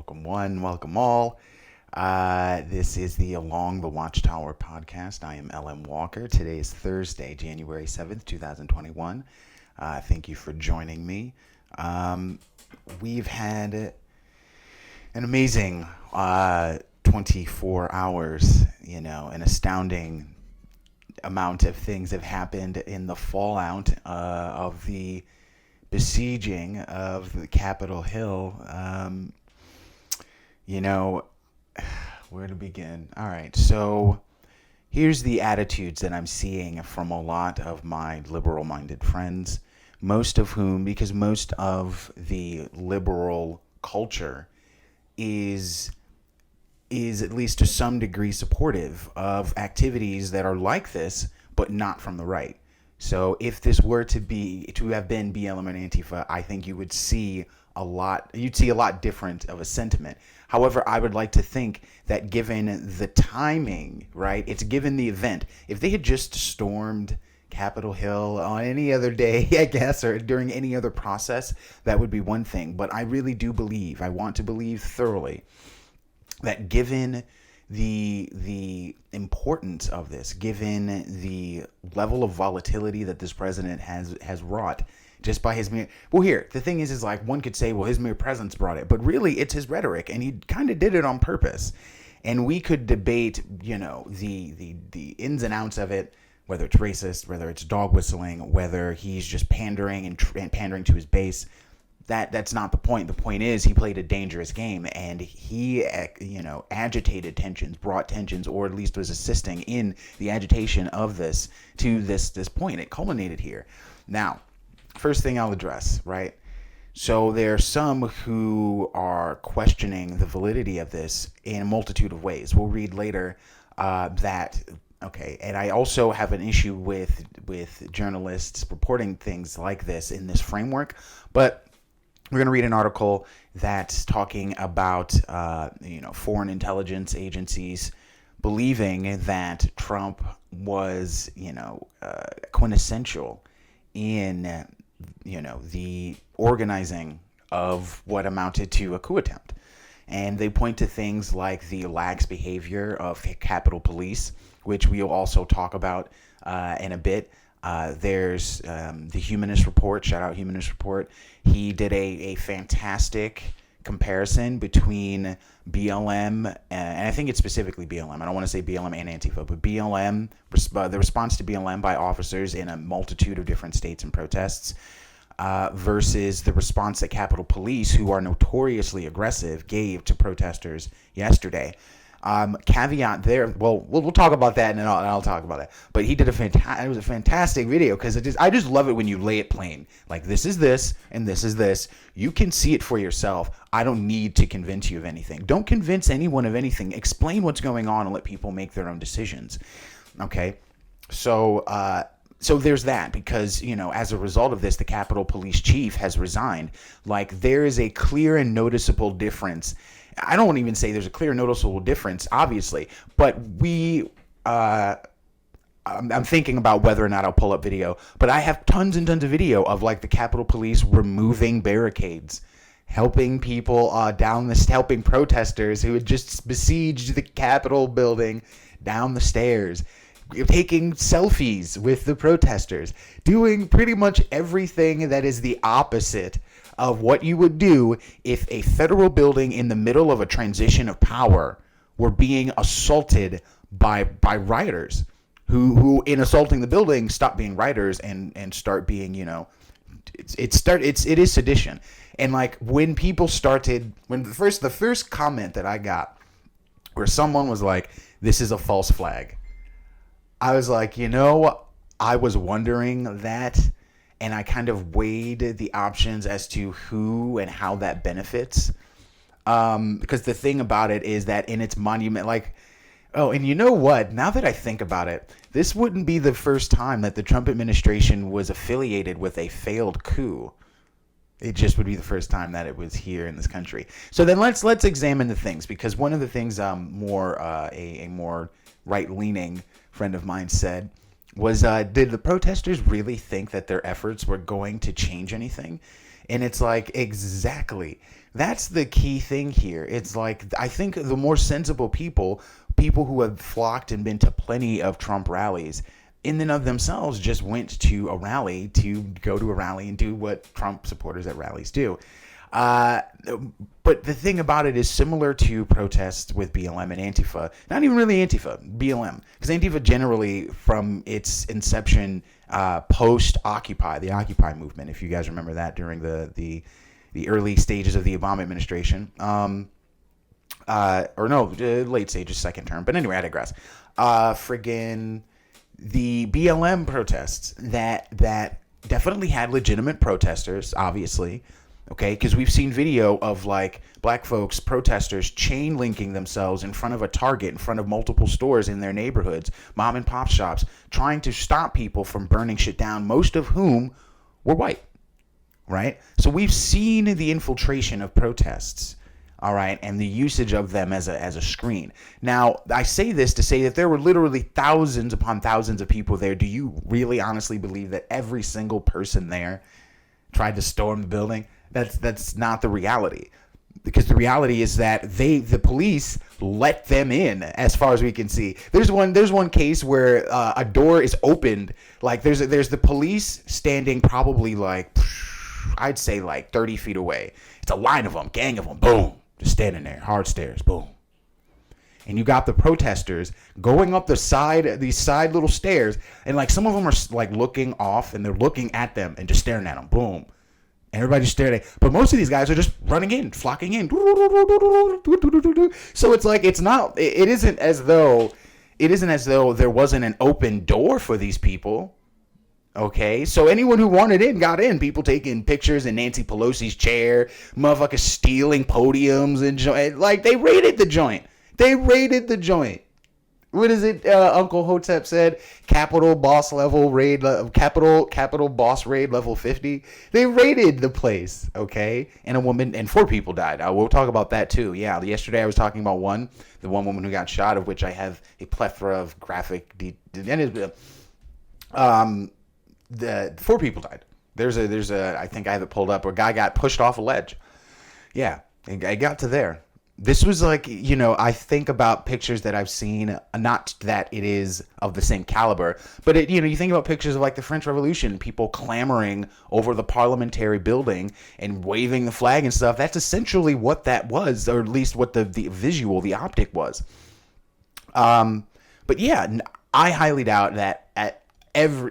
Welcome one, welcome all. This is the Along the Watchtower podcast. I am LM Walker. Today is Thursday, January 7th, 2021. Thank you for joining me. We've had an amazing 24 hours, an astounding amount of things have happened in the fallout of the besieging of the Capitol Hill. Where to begin? All right, so here's the attitudes that I'm seeing from a lot of my liberal-minded friends, most of whom, because most of the liberal culture is at least to some degree supportive of activities that are like this, but not from the right. So if this were to have been BLM and Antifa, I think you'd see a lot different of a sentiment. However, I would like to think that given the timing, right, it's given the event, if they had just stormed Capitol Hill on any other day, I guess, or during any other process, that would be one thing. But I really do believe, I want to believe thoroughly, that given the importance of this, given the level of volatility that this president has wrought just by his mere, the thing is like, one could say, well, his mere presence brought it, but really it's his rhetoric, and he kind of did it on purpose. And we could debate, the ins and outs of it, whether it's racist, whether it's dog whistling, whether he's just pandering and pandering to his base. That's not the point. The point is he played a dangerous game, and he, agitated tensions, brought tensions, or at least was assisting in the agitation of this to this point. It culminated here. Now, first thing I'll address, right? So there are some who are questioning the validity of this in a multitude of ways. We'll read later that. Okay, and I also have an issue with journalists reporting things like this in this framework, but we're going to read an article that's talking about, foreign intelligence agencies believing that Trump was, quintessential in, the organizing of what amounted to a coup attempt. And they point to things like the lax behavior of Capitol Police, which we'll also talk about in a bit. There's the Humanist Report, shout out Humanist Report. He did a fantastic comparison between BLM, and I think it's specifically BLM. I don't want to say BLM and Antifa, but BLM, the response to BLM by officers in a multitude of different states and protests, versus the response that Capitol Police, who are notoriously aggressive, gave to protesters yesterday. Caveat there. Well, we'll talk about that, and I'll talk about that. But he did it was a fantastic video, because I just love it when you lay it plain. Like, this is this, and this is this. You can see it for yourself. I don't need to convince you of anything. Don't convince anyone of anything. Explain what's going on and let people make their own decisions. Okay, so there's that, because, as a result of this, the Capitol Police chief has resigned. Like, there is a clear and noticeable difference. I don't want to even say there's a clear noticeable difference, obviously, but I'm thinking about whether or not I'll pull up video, but I have tons and tons of video of, like, the Capitol Police removing barricades, helping people helping protesters who had just besieged the Capitol building down the stairs, taking selfies with the protesters, doing pretty much everything that is the opposite of what you would do if a federal building in the middle of a transition of power were being assaulted by rioters who in assaulting the building stop being rioters and start being, it is sedition. And like, when people started, the first comment that I got where someone was like, this is a false flag, I was like, I was wondering that. And I kind of weighed the options as to who and how that benefits. Because the thing about it is that in its monument, and you know what? Now that I think about it, this wouldn't be the first time that the Trump administration was affiliated with a failed coup. It just would be the first time that it was here in this country. So then let's examine the things, because one of the things a more right-leaning friend of mine said was, did the protesters really think that their efforts were going to change anything? And it's like, exactly. That's the key thing here. It's like, I think the more sensible people who have flocked and been to plenty of Trump rallies, in and of themselves, just went to a rally to go to a rally and do what Trump supporters at rallies do. Uh, but the thing about it is similar to protests with BLM and Antifa. Not even really Antifa, BLM. Because Antifa generally, from its inception, post-Occupy, the Occupy movement, if you guys remember that during the early stages of the Obama administration. Late stages, second term. But anyway, I digress. The BLM protests that definitely had legitimate protesters, obviously. Okay, because we've seen video of like black folks, protesters, chain linking themselves in front of a Target, in front of multiple stores in their neighborhoods, mom and pop shops, trying to stop people from burning shit down, most of whom were white, right? So we've seen the infiltration of protests, all right, and the usage of them as a screen. Now, I say this to say that there were literally thousands upon thousands of people there. Do you really honestly believe that every single person there tried to storm the building? That's not the reality, because the reality is that the police let them in, as far as we can see. There's one case where a door is opened, like there's the police standing probably like, I'd say like 30 feet away. It's a line of them, gang of them, boom, just standing there, hard stairs, boom. And you got the protesters going up these side little stairs, and like some of them are like looking off, and they're looking at them and just staring at them, boom. Everybody just staring at it. But most of these guys are just running in, flocking in. So it's like, it isn't as though there wasn't an open door for these people. Okay, so anyone who wanted in got in. People taking pictures in Nancy Pelosi's chair, motherfuckers stealing podiums and like they raided the joint. What is it? Uncle Hotep said, Capitol boss raid level 50. They raided the place, okay? And 4 people died. We'll talk about that too. Yeah, yesterday I was talking about the one woman who got shot, of which I have a plethora of graphic. The 4 people died. There's a I think I have it pulled up, where a guy got pushed off a ledge. Yeah, I got to there. This was like, I think about pictures that I've seen, not that it is of the same caliber, but you think about pictures of like the French Revolution, people clamoring over the parliamentary building and waving the flag and stuff. That's essentially what that was, or at least what the visual, the optic was. But yeah, I highly doubt that at I've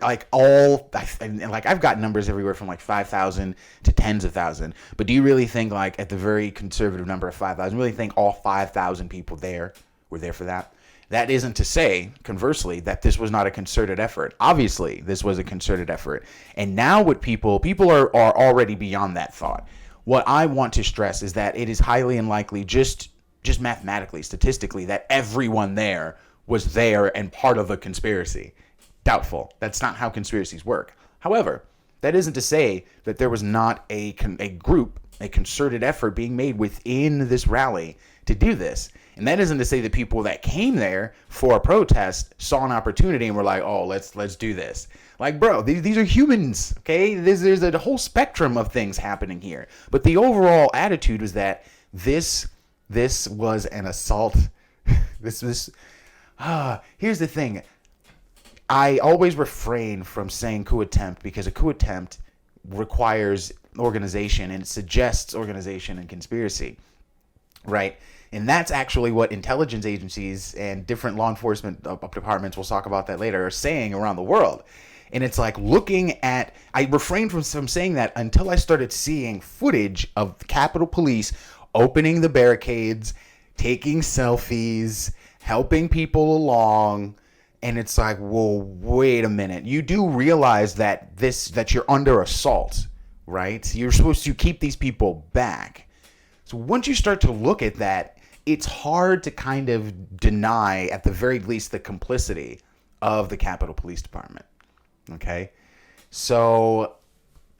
got numbers everywhere from like 5,000 to tens of thousands. But do you really think, like, at the very conservative number of 5,000, really think all 5,000 people there were there for that? That isn't to say, conversely, that this was not a concerted effort. Obviously, this was a concerted effort. And now what people are already beyond that thought. What I want to stress is that it is highly unlikely, just mathematically, statistically, that everyone there was there and part of a conspiracy. Doubtful. That's not how conspiracies work. However, that isn't to say that there was not a concerted effort being made within this rally to do this. And that isn't to say that people that came there for a protest saw an opportunity and were like, oh, let's do this. Like, bro, these are humans, okay? There's a whole spectrum of things happening here. But the overall attitude was that this was an assault. Here's the thing. I always refrain from saying coup attempt, because a coup attempt requires organization, and it suggests organization and conspiracy, right? And that's actually what intelligence agencies and different law enforcement departments, we'll talk about that later, are saying around the world. And it's like I refrained from saying that until I started seeing footage of Capitol Police opening the barricades, taking selfies, helping people along. And it's like, whoa, wait a minute. You do realize that you're under assault, right? You're supposed to keep these people back. So once you start to look at that, it's hard to kind of deny, at the very least, the complicity of the Capitol Police Department. Okay? So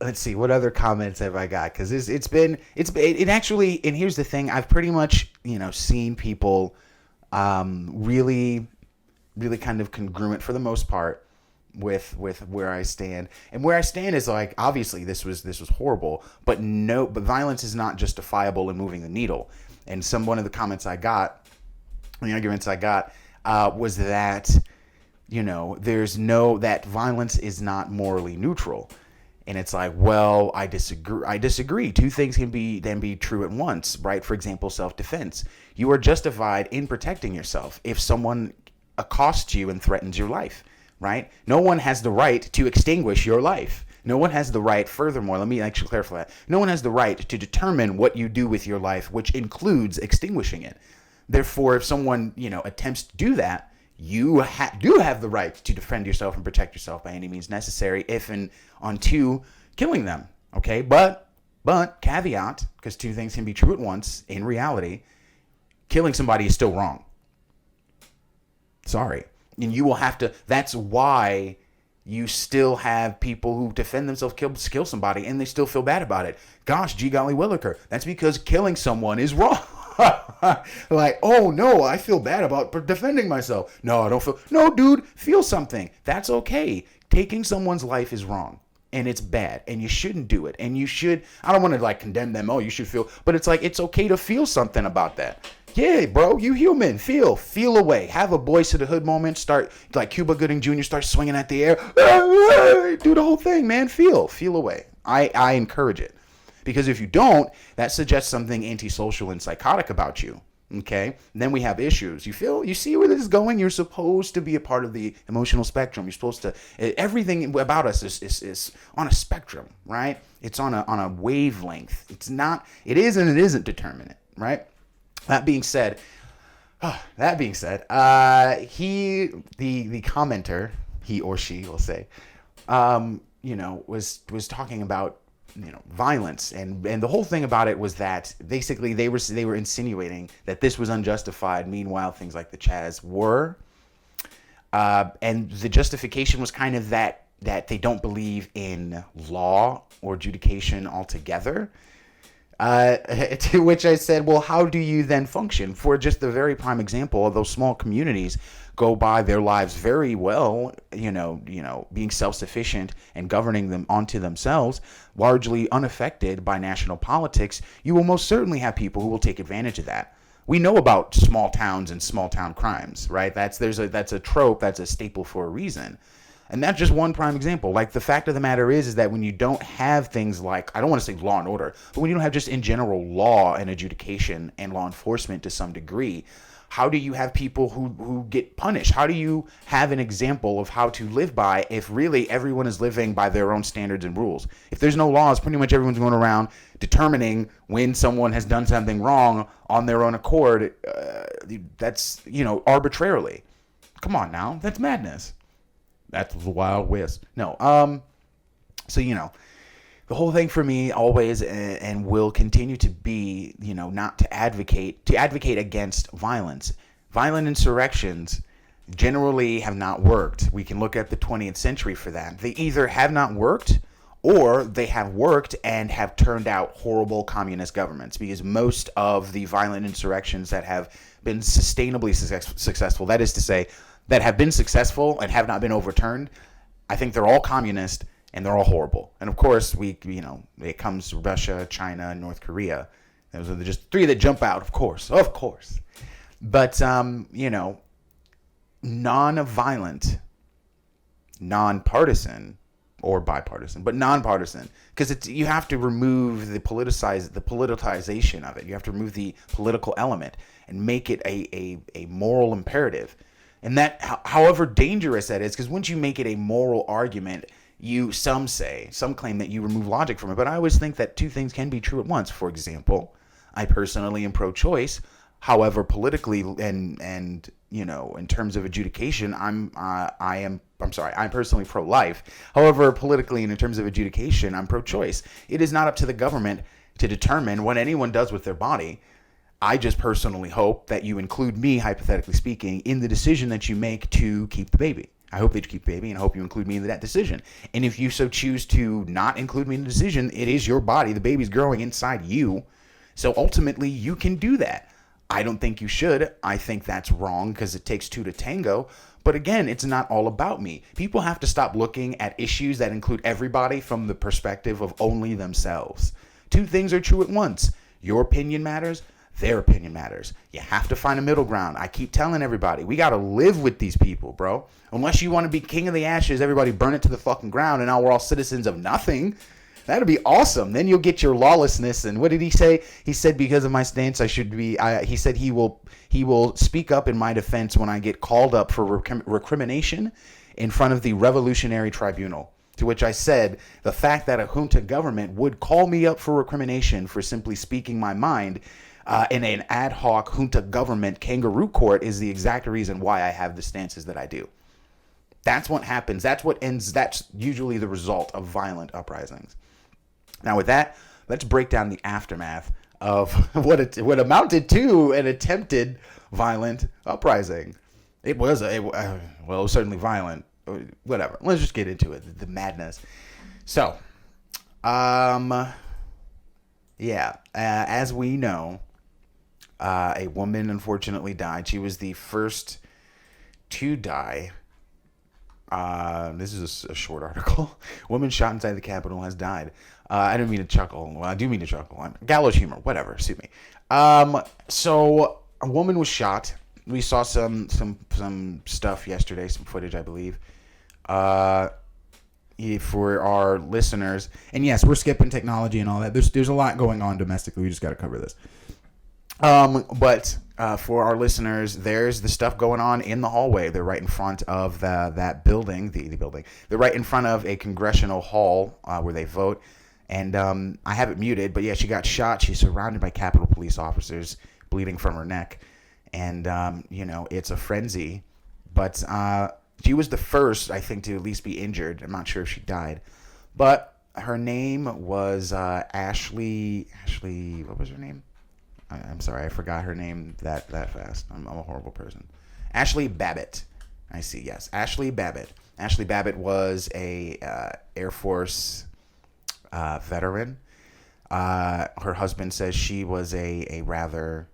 let's see, what other comments have I got? Because it actually, and here's the thing, I've pretty much, seen people really kind of congruent, for the most part, with where I stand. And where I stand is like, obviously this was horrible, but violence is not justifiable in moving the needle. And one of the comments I got, the arguments I got, was that, that violence is not morally neutral. And it's like, well, I disagree. Two things can be true at once, right? For example, self-defense. You are justified in protecting yourself if someone accosts you and threatens your life, right? No one has the right to extinguish your life. No one has the right, furthermore, let me actually clarify that. No one has the right to determine what you do with your life, which includes extinguishing it. Therefore, if someone, attempts to do that, you do have the right to defend yourself and protect yourself by any means necessary, if and unto killing them. Okay, but caveat, because two things can be true at once. In reality, killing somebody is still wrong. Sorry, and you will have to. That's why you still have people who defend themselves, kill somebody, and they still feel bad about it. Gosh, gee golly williker, that's because killing someone is wrong. Like, oh no, I feel bad about defending myself. No, I don't feel. No, dude, feel something. That's okay. Taking someone's life is wrong, and it's bad, and you shouldn't do it. And you should. I don't want to like condemn them. Oh, you should feel, but it's like it's okay to feel something about that. Yeah, bro, you human. Feel away. Have a Boys to the Hood moment. Start like Cuba Gooding Jr. Start swinging at the air. Do the whole thing, man. Feel away. I encourage it. Because if you don't, that suggests something antisocial and psychotic about you. Okay? And then we have issues. You see where this is going? You're supposed to be a part of the emotional spectrum. You're supposed to, everything about us is on a spectrum, right? It's on a wavelength. It is and it isn't determinate, right? That being said, the commenter, he or she will say, was talking about, violence, and the whole thing about it was that basically they were insinuating that this was unjustified. Meanwhile, things like the Chaz were, and the justification was kind of that they don't believe in law or adjudication altogether. To which I said, well, how do you then function? For just the very prime example of those small communities go by their lives very well, being self-sufficient and governing them onto themselves, largely unaffected by national politics. You will most certainly have people who will take advantage of that. We know about small towns and small town crimes, right? That's a trope, that's a staple for a reason. And that's just one prime example. Like, the fact of the matter is that when you don't have things like, I don't want to say law and order, but when you don't have just in general law and adjudication and law enforcement to some degree, how do you have people who get punished? How do you have an example of how to live by if really everyone is living by their own standards and rules? If there's no laws, pretty much everyone's going around determining when someone has done something wrong on their own accord. That's, arbitrarily. Come on now. That's madness. That's the Wild West. No. So, the whole thing for me always and will continue to be, not to advocate against violence. Violent insurrections generally have not worked. We can look at the 20th century for that. They either have not worked or they have worked and have turned out horrible communist governments, because most of the violent insurrections that have been sustainably successful, that is to say, that have been successful and have not been overturned, I think they're all communist and they're all horrible. And of course, it comes to Russia, China, and North Korea. Those are just three that jump out, of course. But, non-violent, non-partisan, or bipartisan, but non-partisan, because you have to remove the politicization of it. You have to remove the political element and make it a moral imperative. And that, however dangerous that is, because once you make it a moral argument, some claim that you remove logic from it. But I always think that two things can be true at once. For example, I personally am pro-choice. However, politically and in terms of adjudication, I'm personally pro-life. However, politically and in terms of adjudication, I'm pro-choice. It is not up to the government to determine what anyone does with their body. I just personally hope that you include me, hypothetically speaking, in the decision that you make to keep the baby. I hope that you keep the baby, and I hope you include me in that decision. And if you so choose to not include me in the decision, it is your body. The baby's growing inside you. So ultimately, you can do that. I don't think you should. I think that's wrong because it takes two to tango. But again, it's not all about me. People have to stop looking at issues that include everybody from the perspective of only themselves. Two things are true at once. Your opinion matters. Their opinion matters. You have to find a middle ground. I keep telling everybody, we got to live with these people, bro. Unless you want to be king of the ashes, everybody burn it to the fucking ground, and now we're all citizens of nothing. That'd be awesome. Then you'll get your lawlessness. And what did he say? He said, because of my stance, I should be. He said he will speak up in my defense when I get called up for recrimination in front of the Revolutionary Tribunal. To which I said, the fact that a junta government would call me up for recrimination for simply speaking my mind in an ad hoc junta government kangaroo court is the exact reason why I have the stances that I do. That's what happens. That's what ends. That's usually the result of violent uprisings. Now, with that, let's break down the aftermath of what amounted to an attempted violent uprising. It was it was certainly violent. Whatever. Let's just get into it. The madness. So, as we know, a woman unfortunately died. She was the first to die. This is a short article. Woman shot inside the Capitol has died. I didn't mean to chuckle. Well, I do mean to chuckle. Gallows humor. Whatever. Sue me. So a woman was shot. We saw some stuff yesterday, some footage, I believe. For our listeners, and yes, we're skipping technology and all that. There's a lot going on domestically. We just got to cover this. But for our listeners, there's the stuff going on in the hallway. They're right in front of that building, the building. They're right in front of a congressional hall where they vote. And I have it muted, but yeah, she got shot. She's surrounded by Capitol Police officers, bleeding from her neck. And, it's a frenzy. But she was the first, I think, to at least be injured. I'm not sure if she died. But her name was Ashli, what was her name? I'm sorry, I forgot her name that fast. I'm a horrible person. Ashli Babbit. I see, yes. Ashli Babbit. Ashli Babbit was a Air Force veteran. Her husband says she was a rather,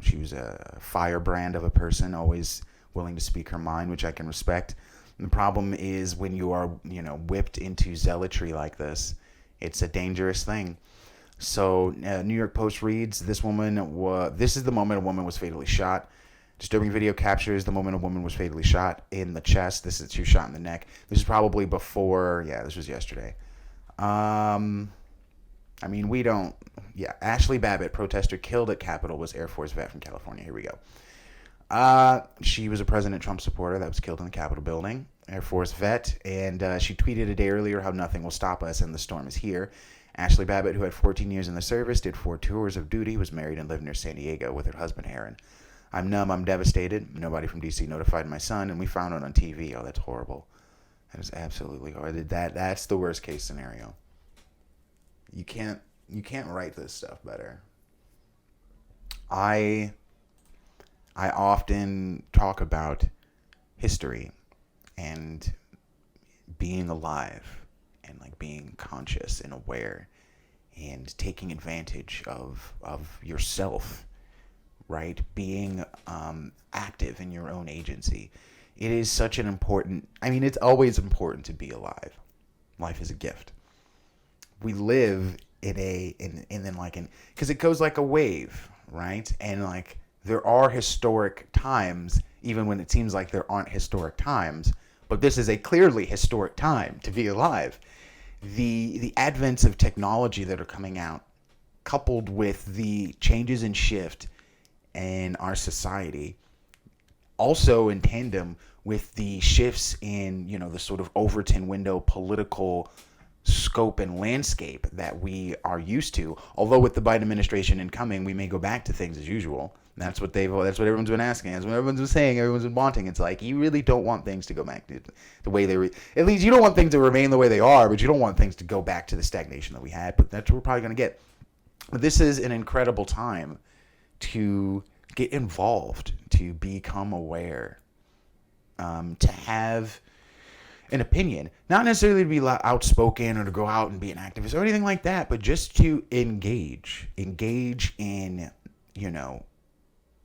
she was a firebrand of a person, always willing to speak her mind, which I can respect. And the problem is when you are, whipped into zealotry like this, it's a dangerous thing. So New York Post reads, this is the moment a woman was fatally shot. Disturbing video captures the moment a woman was fatally shot in the chest. She was shot in the neck. This is probably before, this was yesterday. Ashli Babbit, protester killed at Capitol, was Air Force vet from California. Here we go. She was a President Trump supporter that was killed in the Capitol building. Air Force vet, and she tweeted a day earlier how nothing will stop us and the storm is here. Ashli Babbit, who had 14 years in the service, did 4 tours of duty, was married and lived near San Diego with her husband, Aaron. I'm numb. I'm devastated. Nobody from D.C. notified my son, and we found it on TV. Oh, that's horrible. That is absolutely horrible. That's the worst case scenario. You can't write this stuff better. I often talk about history and being alive and like being conscious and aware and taking advantage of yourself, right? Being active in your own agency. It is such an important, it's always important to be alive. Life is a gift. We live because it goes like a wave, right? And like there are historic times, even when it seems like there aren't historic times, but this is a clearly historic time to be alive. The advents of technology that are coming out, coupled with the changes and shift in our society, also in tandem with the shifts in, the sort of Overton window political scope and landscape that we are used to. Although with the Biden administration incoming, we may go back to things as usual. That's what everyone's been asking. That's what everyone's been saying. Everyone's been wanting. It's like, you really don't want things to go back to the way they were. At least you don't want things to remain the way they are, but you don't want things to go back to the stagnation that we had. But that's what we're probably going to get. But this is an incredible time to get involved, to become aware, to have an opinion, not necessarily to be outspoken or to go out and be an activist or anything like that, but just to engage in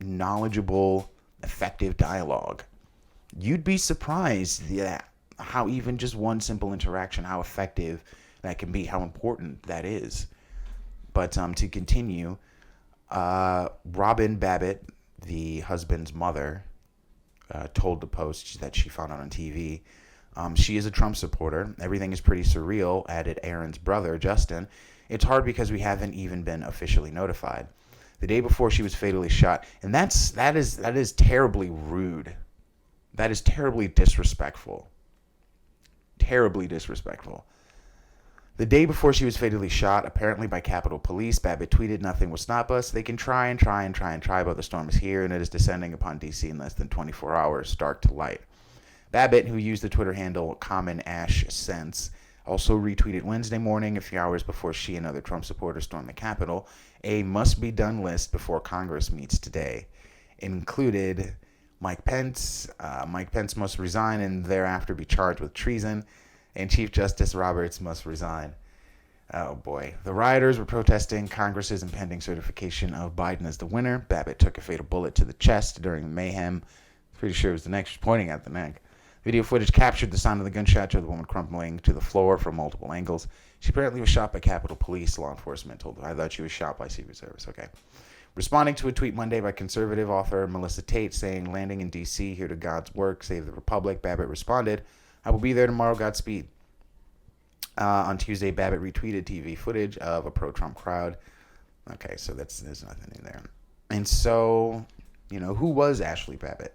knowledgeable, effective dialogue. You'd be surprised how even just one simple interaction, how effective that can be, how important that is. But to continue, Robin Babbit, the husband's mother, told the Post that she found out on TV. She is a Trump supporter. Everything is pretty surreal, added Aaron's brother, Justin. It's hard because we haven't even been officially notified. The day before she was fatally shot, and that is terribly rude. That is terribly disrespectful. Terribly disrespectful. The day before she was fatally shot, apparently by Capitol Police, Babbit tweeted, "Nothing will stop us. They can try and try and try and try, but the storm is here and it is descending upon D.C. in less than 24 hours, dark to light." Babbit, who used the Twitter handle Common Ash Sense, also retweeted Wednesday morning, a few hours before she and other Trump supporters stormed the Capitol, a must-be-done list before Congress meets today. It included Mike Pence. Mike Pence must resign and thereafter be charged with treason, and Chief Justice Roberts must resign. Oh boy. The rioters were protesting Congress's impending certification of Biden as the winner. Babbit took a fatal bullet to the chest during the mayhem. Pretty sure it was the neck. She was pointing at the neck. Video footage captured the sound of the gunshot, showed the woman crumpling to the floor from multiple angles. She apparently was shot by Capitol Police, law enforcement told her. I thought she was shot by Secret Service. Okay. Responding to a tweet Monday by conservative author Melissa Tate saying, "Landing in D.C., here to God's work, save the Republic," Babbit responded, "I will be there tomorrow, Godspeed." On Tuesday, Babbit retweeted TV footage of a pro-Trump crowd. Okay, so there's nothing in there. And so, who was Ashli Babbit?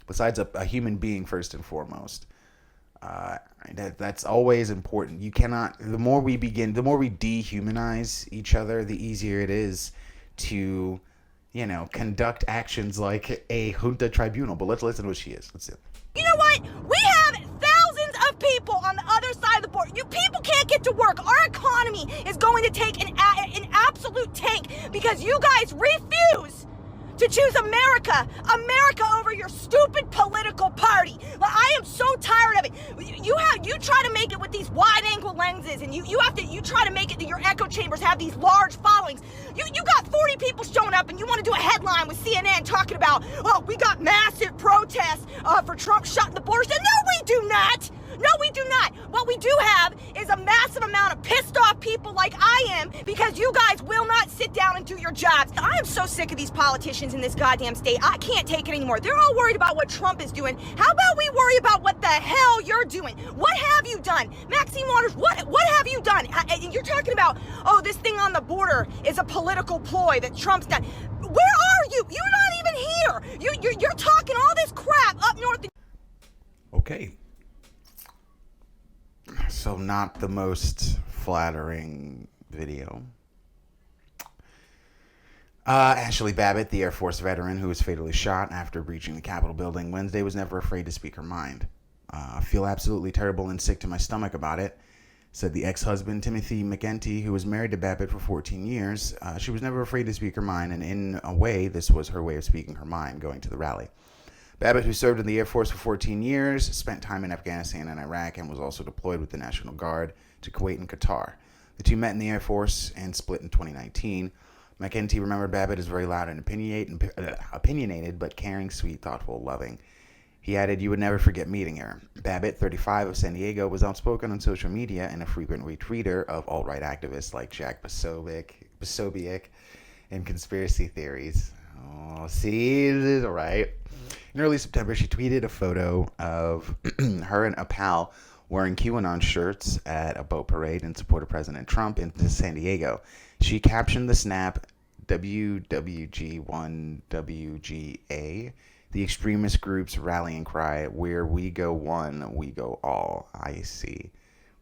Besides a human being, first and foremost. That's always important. You cannot, the more we dehumanize each other, the easier it is to, conduct actions like a junta tribunal. But let's listen to what she is. Let's see. You know what? We have thousands of people on the other side of the border. You people can't get to work. Our economy is going to take an absolute tank because you guys refuse to choose America over your stupid political party. Well, I am so tired of it. You try to make it with these wide-angle lenses, and you try to make it that your echo chambers have these large followings. You got 40 people showing up, and you want to do a headline with CNN talking about, oh, we got massive protests for Trump shutting the borders. No, we do not. No, we do not. What we do have is a massive amount of pissed off people like I am because you guys will not sit down and do your jobs. I am so sick of these politicians in this goddamn state. I can't take it anymore. They're all worried about what Trump is doing. How about we worry about what the hell you're doing? What have you done? Maxine Waters, what have you done? You're talking about, oh, this thing on the border is a political ploy that Trump's done. Where are you? You're not even here. You're talking all this crap up north. Okay. So not the most flattering video. Ashli Babbit, the Air Force veteran who was fatally shot after breaching the Capitol building Wednesday, was never afraid to speak her mind. I feel absolutely terrible and sick to my stomach about it, said the ex-husband Timothy McEntee, who was married to Babbit for 14 years. She was never afraid to speak her mind, and in a way, this was her way of speaking her mind, going to the rally. Babbit, who served in the Air Force for 14 years, spent time in Afghanistan and Iraq, and was also deployed with the National Guard to Kuwait and Qatar. The two met in the Air Force and split in 2019. McEntee remembered Babbit as very loud and opinionated, but caring, sweet, thoughtful, loving. He added, "You would never forget meeting her." Babbit, 35, of San Diego, was outspoken on social media and a frequent retweeter of alt-right activists like Jack Posobiec and conspiracy theories. Oh, see, this is right. In early September, she tweeted a photo of her and a pal wearing QAnon shirts at a boat parade in support of President Trump in San Diego. She captioned the snap WWG1WGA, the extremist group's rallying cry, "Where we go one, we go all." I see.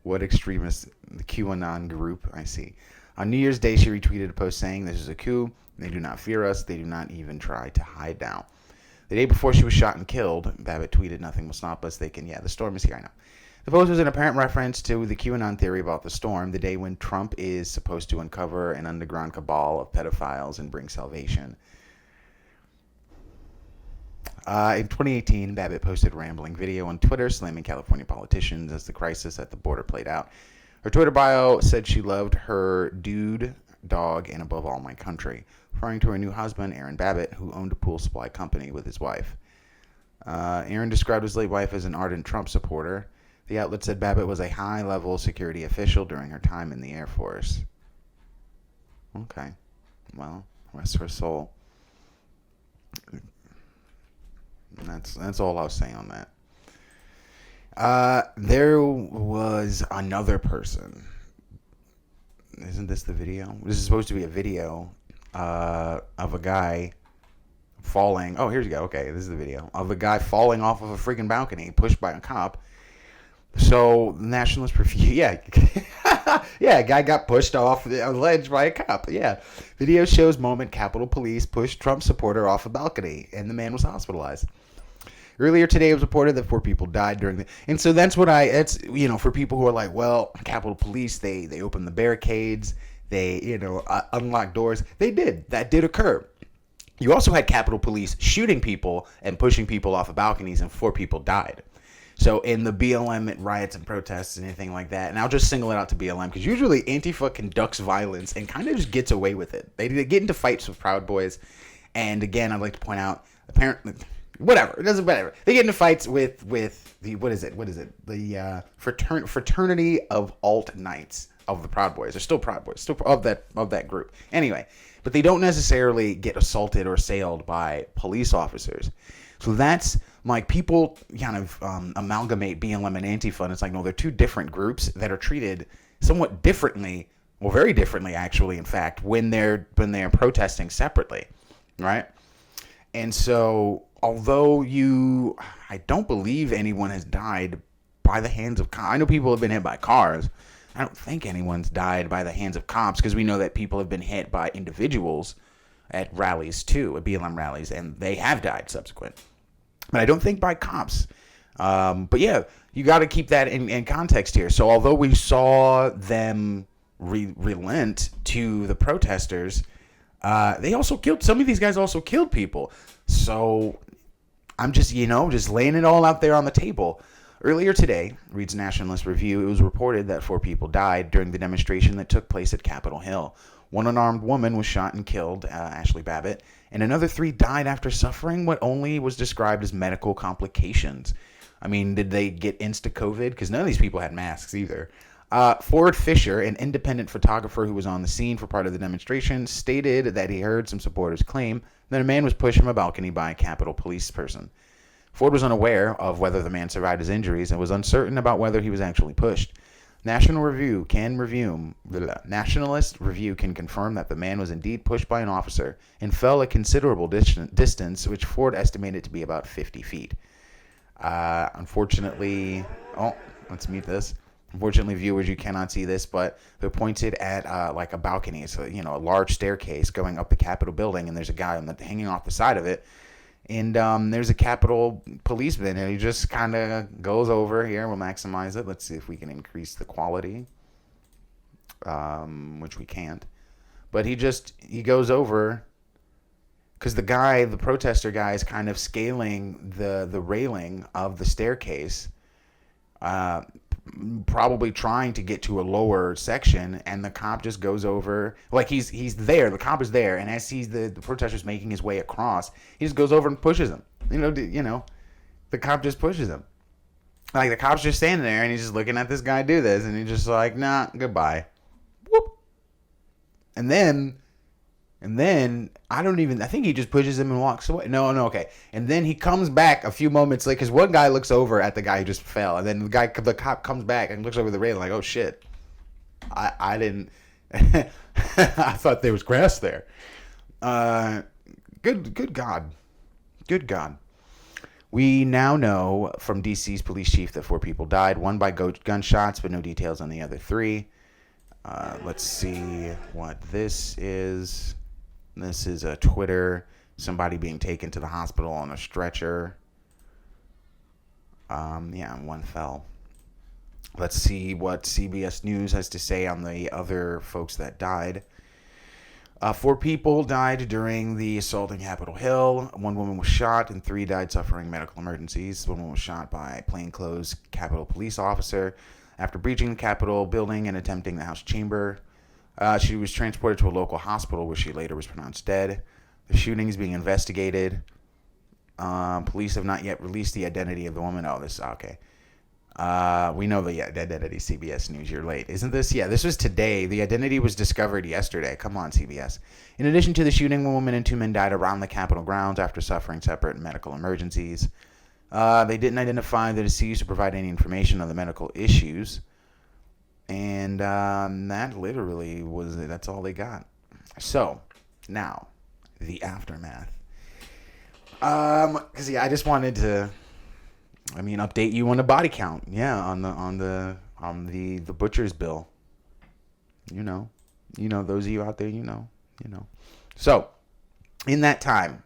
What extremist? The QAnon group? I see. On New Year's Day, she retweeted a post saying, "This is a coup. They do not fear us. They do not even try to hide now." The day before she was shot and killed, Babbit tweeted, "Nothing will stop us. They can, the storm is here, I know." The post was an apparent reference to the QAnon theory about the storm, the day when Trump is supposed to uncover an underground cabal of pedophiles and bring salvation. In 2018, Babbit posted a rambling video on Twitter slamming California politicians as the crisis at the border played out. Her Twitter bio said she loved her dude, dog, and above all, my country. referring to her new husband, Aaron Babbit, who owned a pool supply company with his wife. Aaron described his late wife as an ardent Trump supporter. The outlet said Babbit was a high-level security official during her time in the Air Force. Okay. Well, rest her soul. That's all I'll say on that. There was another person. Isn't this the video? This is supposed to be a video of a guy falling. Oh, here you go. Okay, this is the video of a guy falling off of a freaking balcony, pushed by a cop. So, nationalist review. Yeah. Yeah, a guy got pushed off a ledge by a cop. Yeah. Video shows moment Capitol Police pushed Trump supporter off a balcony, and the man was hospitalized. Earlier today, it was reported that 4 people died during the... And so that's what it's, for people who are like, well, Capitol Police, they opened the barricades, they, unlocked doors. They did. That did occur. You also had Capitol Police shooting people and pushing people off of balconies, and 4 people died. So in the BLM riots and protests and anything like that, and I'll just single it out to BLM, because usually Antifa conducts violence and kind of just gets away with it. They get into fights with Proud Boys, and again, I'd like to point out, apparently... Whatever, it doesn't matter. They get into fights with the what is it? The fraternity of alt knights of the Proud Boys. They're still Proud Boys, still of that group. Anyway, but they don't necessarily get assaulted or assailed by police officers. So that's like people kind of amalgamate BLM and Antifa, and it's like, no, they're 2 different groups that are treated somewhat differently, well, very differently actually. In fact, when they're protesting separately, right? And so, although I don't believe anyone has died by the hands of cops. I know people have been hit by cars. I don't think anyone's died by the hands of cops, because we know that people have been hit by individuals at rallies too, at BLM rallies, and they have died subsequent. But I don't think by cops. But yeah, you got to keep that in context here. So although we saw them relent to the protesters, they also killed, some of these guys also killed people. So I'm just, just laying it all out there on the table. Earlier today, reads Nationalist Review, it was reported that 4 people died during the demonstration that took place at Capitol Hill. One unarmed woman was shot and killed, Ashli Babbit, and another 3 died after suffering what only was described as medical complications. I mean, did they get insta-COVID? Because none of these people had masks either. Ford Fisher, an independent photographer who was on the scene for part of the demonstration, stated that he heard some supporters claim that a man was pushed from a balcony by a Capitol Police person. Ford was unaware of whether the man survived his injuries and was uncertain about whether he was actually pushed. Nationalist Review can confirm that the man was indeed pushed by an officer and fell a considerable distance, which Ford estimated to be about 50 feet. Unfortunately, let's mute this. Unfortunately, viewers, you cannot see this, but they're pointed at like a balcony. So, a large staircase going up the Capitol building, and there's a guy hanging off the side of it. And there's a Capitol policeman, and he just kind of goes over here. We'll maximize it. Let's see if we can increase the quality, which we can't. But he goes over, because the protester guy is kind of scaling the railing of the staircase, probably trying to get to a lower section, and the cop just goes over, like he's there, the cop is there, and as he's the protester's making his way across, he just goes over and pushes him. The cop just pushes him. Like, the cop's just standing there, and he's just looking at this guy do this, and he's just like, nah, goodbye. Whoop. And then I think he just pushes him and walks away. No, okay. And then he comes back a few moments later, because one guy looks over at the guy who just fell, and then the cop comes back and looks over the railing like, oh shit, I didn't, I thought there was grass there. Good God. We now know from DC's police chief that 4 people died, 1 by gunshots, but no details on the other 3. Let's see what this is. This is a Twitter, somebody being taken to the hospital on a stretcher. 1 fell. Let's see what CBS News has to say on the other folks that died. 4 people died during the assault in Capitol Hill. 1 woman was shot, and 3 died suffering medical emergencies. 1 woman was shot by a plainclothes Capitol police officer after breaching the Capitol building and attempting the House chamber. She was transported to a local hospital where she later was pronounced dead. The shooting is being investigated. Police have not yet released the identity of the woman. Oh, this okay. We know the identity. CBS News, you're late. Isn't this? Yeah, this was today. The identity was discovered yesterday. Come on, CBS. In addition to the shooting, one woman and two men died around the Capitol grounds after suffering separate medical emergencies. They didn't identify the deceased or provide any information on the medical issues. And that literally was it. That's all they got. So, now, the aftermath. Because I just wanted to, update you on the body count. Yeah, on the butcher's bill. Those of you out there, you know. So, in that time,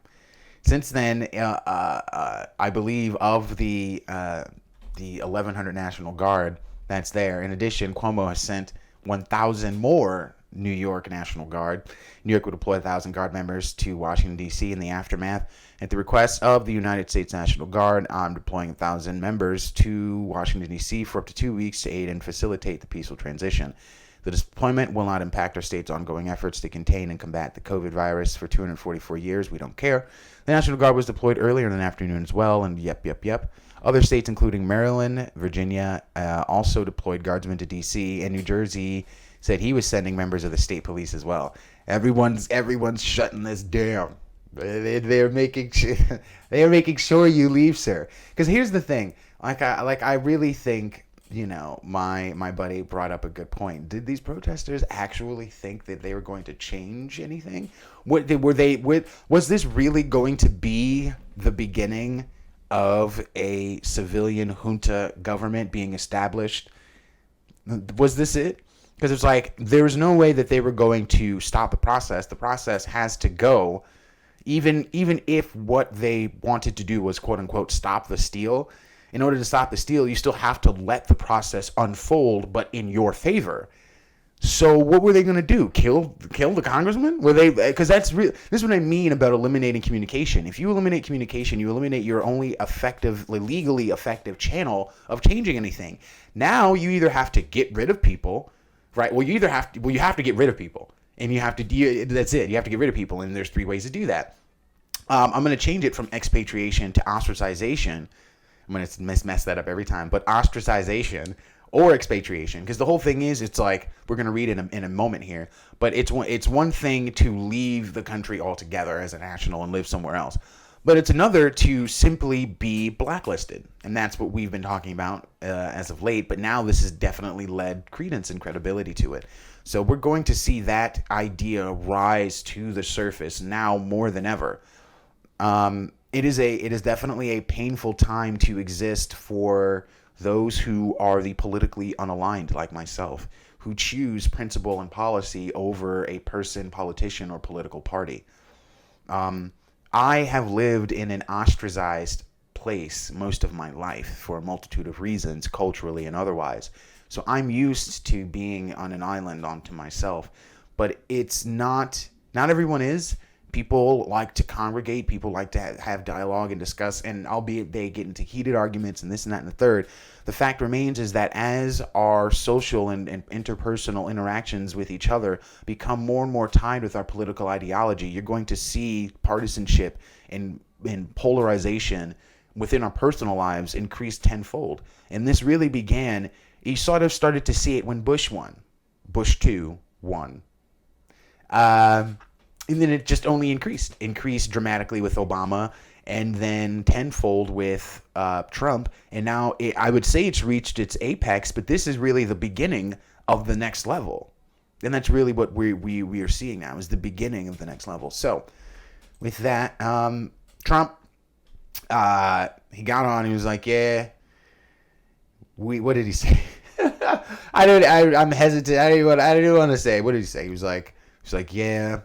since then, I believe of the 1,100 National Guard that's there. In addition, Cuomo has sent 1,000 more New York National Guard. New York will deploy 1,000 Guard members to Washington, D.C. in the aftermath. At the request of the United States National Guard, I'm deploying 1,000 members to Washington, D.C. for up to 2 weeks to aid and facilitate the peaceful transition. The deployment will not impact our state's ongoing efforts to contain and combat the COVID virus. For 244 years, we don't care. The National Guard was deployed earlier in the afternoon as well, and yep. Other states, including Maryland, Virginia, also deployed guardsmen to D.C., and New Jersey said he was sending members of the state police as well. Everyone's shutting this down. They're making sure you leave, sir. Because here's the thing. I really think, my buddy brought up a good point. Did these protesters actually think that they were going to change anything? Was this really going to be the beginning of a civilian junta government being established? Was this it? Because it's like, there's no way that they were going to stop the process. The process has to go, even if what they wanted to do was, quote unquote, stop the steal. In order to stop the steal, you still have to let the process unfold, but in your favor. So what were they going to do? Kill the congressman? Were they? Because that's real. This is what I mean about eliminating communication. If you eliminate communication, you eliminate your only legally effective channel of changing anything. Now you either have to get rid of people, right? You have to get rid of people, and that's it. You have to get rid of people, and there's 3 ways to do that. I'm going to change it from expatriation to ostracization. I'm going to mess that up every time, but ostracization or expatriation, because the whole thing is, it's like, we're going to read in a moment here, but it's one thing to leave the country altogether as a national and live somewhere else, but it's another to simply be blacklisted, and that's what we've been talking about as of late. But now this has definitely led credence and credibility to it. So we're going to see that idea rise to the surface now more than ever. It is definitely a painful time to exist for those who are the politically unaligned, like myself, who choose principle and policy over a person, politician, or political party. I have lived in an ostracized place most of my life for a multitude of reasons, culturally and otherwise. So I'm used to being on an island unto myself, but it's not everyone is. People like to congregate. People like to have dialogue and discuss, and albeit they get into heated arguments and this and that and the third, the fact remains is that as our social and interpersonal interactions with each other become more and more tied with our political ideology, you're going to see partisanship and polarization within our personal lives increase tenfold. And this really began, you sort of started to see it when Bush won. Bush 2 won. And then it just only increased dramatically with Obama, and then tenfold with Trump. And now I would say it's reached its apex, but this is really the beginning of the next level. And that's really what we are seeing now, is the beginning of the next level. So with that, Trump, he got on, he was like, yeah, what did he say? I'm hesitant. I don't even want to say. What did he say? He was like, yeah,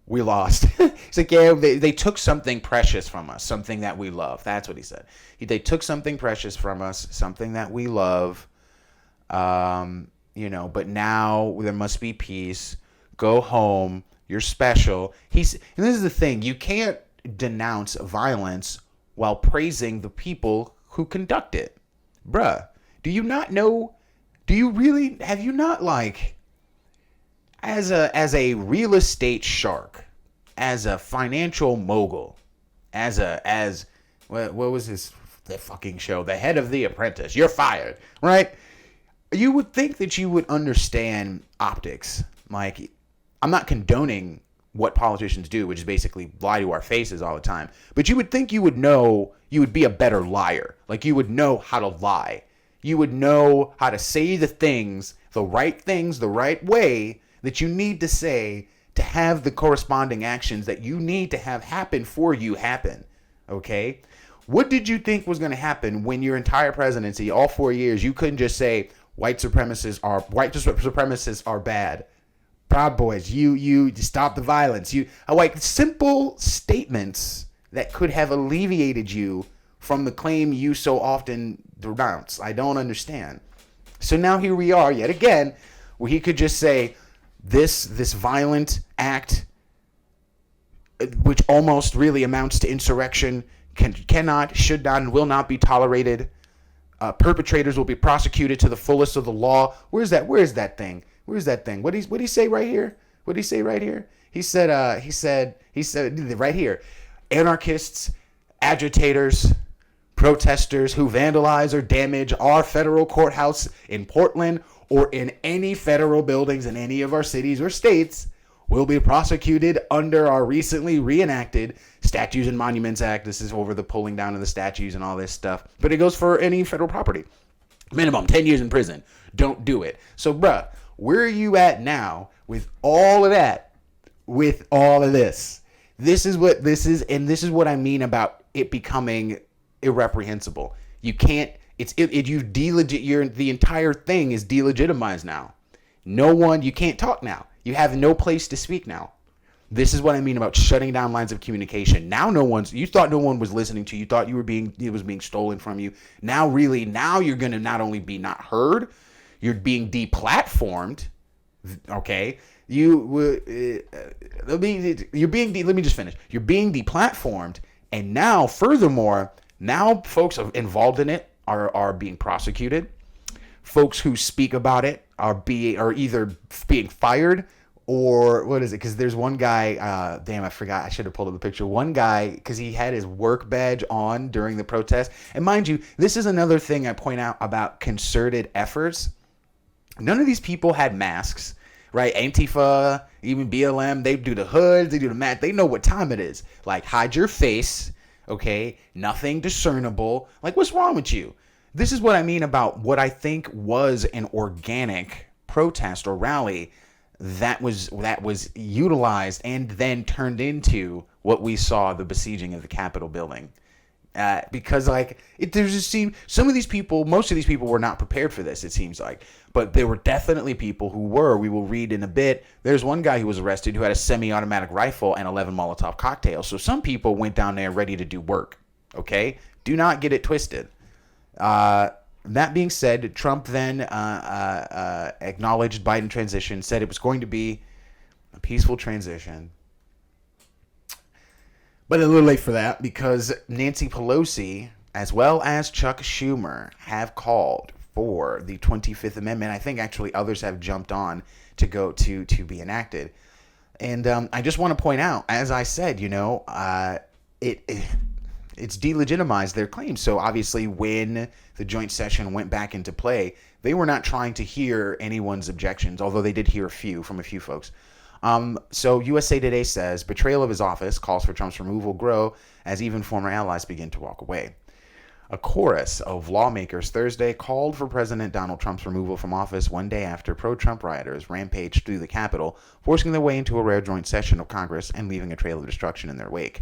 we lost. He's like, yeah, they took something precious from us, something that we love. That's what he said. They took something precious from us, something that we love, but now there must be peace. Go home. You're special. And this is the thing. You can't denounce violence while praising the people who conduct it. Bruh, do you not know? Do you really? Have you not, as a real estate shark, as a financial mogul, as what was the fucking show? The head of The Apprentice. You're fired, right? You would think that you would understand optics. Like, I'm not condoning what politicians do, which is basically lie to our faces all the time. But you would think you would know, you would be a better liar. Like, you would know how to lie. You would know how to say the things the right way that you need to say to have the corresponding actions that you need to have happen for you happen. Okay? What did you think was going to happen when your entire presidency, all 4 years, you couldn't just say white supremacists are bad? Proud Boys, you stop the violence. You like simple statements that could have alleviated you from the claim you so often denounce. I don't understand. So now here we are yet again, where he could just say this violent act, which almost really amounts to insurrection, cannot, should not, and will not be tolerated. Perpetrators will be prosecuted to the fullest of the law. Where's that thing? Where's that thing? What he say right here? What did he say right here? He said right here, anarchists, agitators, protesters who vandalize or damage our federal courthouse in Portland or in any federal buildings in any of our cities or states will be prosecuted under our recently reenacted Statues and Monuments Act. This is over the pulling down of the statues and all this stuff. But it goes for any federal property. Minimum 10 years in prison. Don't do it. So, bruh, where are you at now with all of that? With all of this? This is what this is, and this is what I mean about it becoming irreprehensible. You can't. The entire thing is delegitimized now. No one. You can't talk now. You have no place to speak now. This is what I mean about shutting down lines of communication. Now you thought no one was listening to you. You thought it was being stolen from you. Now you're going to not only be not heard, you're being deplatformed. Okay? Let me just finish. You're being deplatformed, and now furthermore, now folks involved in it are being prosecuted. Folks who speak about it are either being fired or what is it? Because there's one guy, damn, I forgot. I should have pulled up the picture. One guy, because he had his work badge on during the protest. And mind you, this is another thing I point out about concerted efforts. None of these people had masks, right? Antifa, even BLM, they do the hoods, they do the mat. They know what time it is. Like, hide your face, okay? Nothing discernible. Like, what's wrong with you? This is what I mean about what I think was an organic protest or rally that was utilized and then turned into what we saw, the besieging of the Capitol building. Because there's just some of these people, most of these people were not prepared for this, it seems like. But there were definitely people who were. We will read in a bit. There's one guy who was arrested who had a semi-automatic rifle and 11 Molotov cocktails. So some people went down there ready to do work. Okay? Do not get it twisted. That being said, Trump then acknowledged Biden transition, said it was going to be a peaceful transition. But a little late for that, because Nancy Pelosi, as well as Chuck Schumer, have called for the 25th Amendment. I think actually others have jumped on to go to be enacted. And I just want to point out, as I said, it's delegitimized their claims. So obviously when the joint session went back into play, they were not trying to hear anyone's objections, although they did hear a few from a few folks. So USA Today says betrayal of his office, calls for Trump's removal grow as even former allies begin to walk away. A chorus of lawmakers Thursday called for President Donald Trump's removal from office one day after pro-Trump rioters rampaged through the Capitol, forcing their way into a rare joint session of Congress and leaving a trail of destruction in their wake.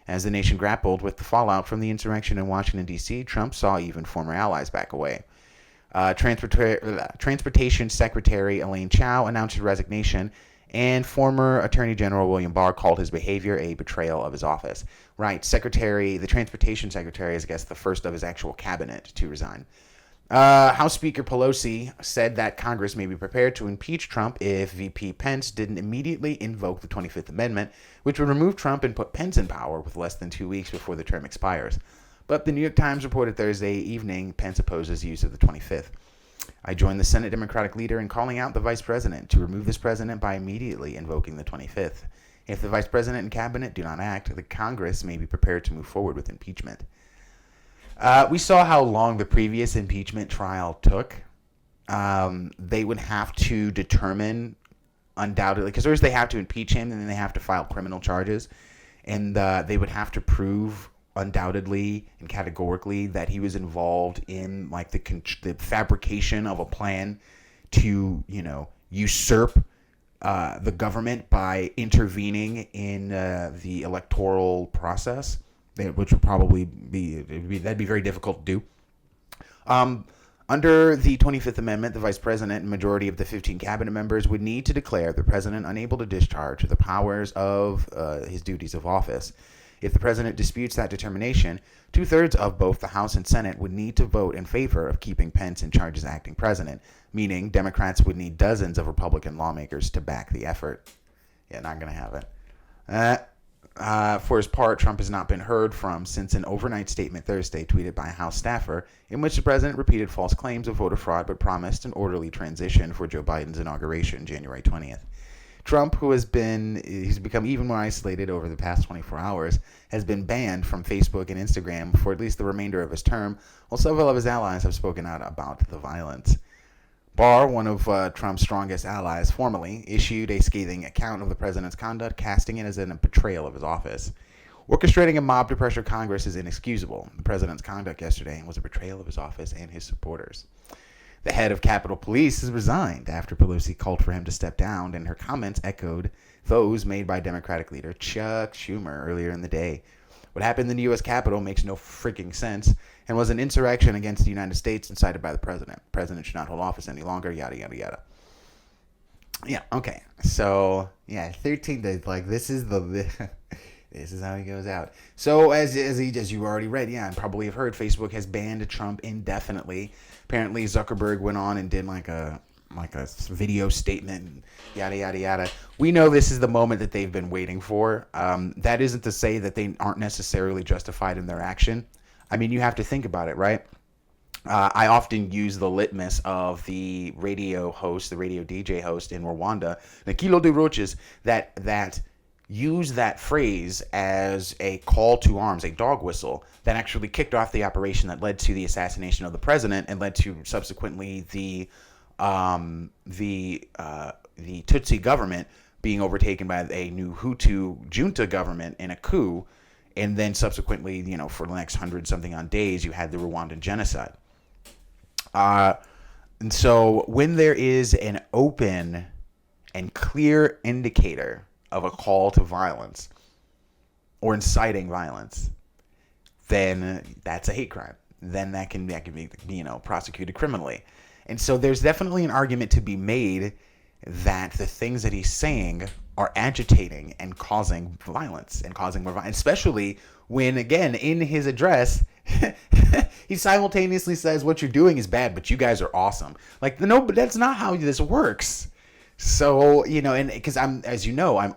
As the nation grappled with the fallout from the insurrection in Washington, D.C., Trump saw even former allies back away. Transportation Secretary Elaine Chao announced her resignation, and former Attorney General William Barr called his behavior a betrayal of his office. Right, the Transportation Secretary is, I guess, the first of his actual cabinet to resign. House Speaker Pelosi said that Congress may be prepared to impeach Trump if VP Pence didn't immediately invoke the 25th Amendment, which would remove Trump and put Pence in power with less than 2 weeks before the term expires. But the New York Times reported Thursday evening Pence opposes use of the 25th. I joined the Senate Democratic leader in calling out the vice president to remove this president by immediately invoking the 25th. If the vice president and cabinet do not act, the Congress may be prepared to move forward with impeachment. We saw how long the previous impeachment trial took. They would have to determine, undoubtedly, because first they have to impeach him and then they have to file criminal charges. And they would have to prove undoubtedly and categorically that he was involved in like the fabrication of a plan to, usurp the government by intervening in the electoral process, which would probably that'd be very difficult to do. Under the 25th Amendment, the Vice President and majority of the 15 cabinet members would need to declare the President unable to discharge the powers of his duties of office. If the President disputes that determination, 2/3 of both the House and Senate would need to vote in favor of keeping Pence in charge as acting President, meaning Democrats would need dozens of Republican lawmakers to back the effort. Yeah, not going to have it. For his part, Trump has not been heard from since an overnight statement Thursday tweeted by a House staffer in which the president repeated false claims of voter fraud but promised an orderly transition for Joe Biden's inauguration January 20th. Trump, he's become even more isolated over the past 24 hours, has been banned from Facebook and Instagram for at least the remainder of his term, while several of his allies have spoken out about the violence. Barr, one of Trump's strongest allies, formally issued a scathing account of the president's conduct, casting it as a betrayal of his office. Orchestrating a mob to pressure Congress is inexcusable. The president's conduct yesterday was a betrayal of his office and his supporters. The head of Capitol Police has resigned after Pelosi called for him to step down, and her comments echoed those made by Democratic leader Chuck Schumer earlier in the day. What happened in the U.S. Capitol makes no freaking sense and was an insurrection against the United States incited by the president. The president should not hold office any longer, yada, yada, yada. Yeah, okay. So, 13 days, like, this is this is how he goes out. So, as you already read, and probably have heard, Facebook has banned Trump indefinitely. Apparently, Zuckerberg went on and did like a video statement, yada, yada, yada. We know this is the moment that they've been waiting for. That isn't to say that they aren't necessarily justified in their action. I mean, you have to think about it, right? I often use the litmus of the radio DJ host in Rwanda, Nakilo de Roches, that use that phrase as a call to arms, a dog whistle that actually kicked off the operation that led to the assassination of the president and led to subsequently the Tutsi government being overtaken by a new Hutu junta government in a coup, and then subsequently, for the next 100-something on days, you had the Rwandan genocide. And so when there is an open and clear indicator of a call to violence or inciting violence, then that's a hate crime. Then that can be prosecuted criminally. And so there's definitely an argument to be made that the things that he's saying are agitating and causing violence and causing more violence, especially when, again, in his address, he simultaneously says what you're doing is bad, but you guys are awesome. Like, no, but that's not how this works. So, and because I'm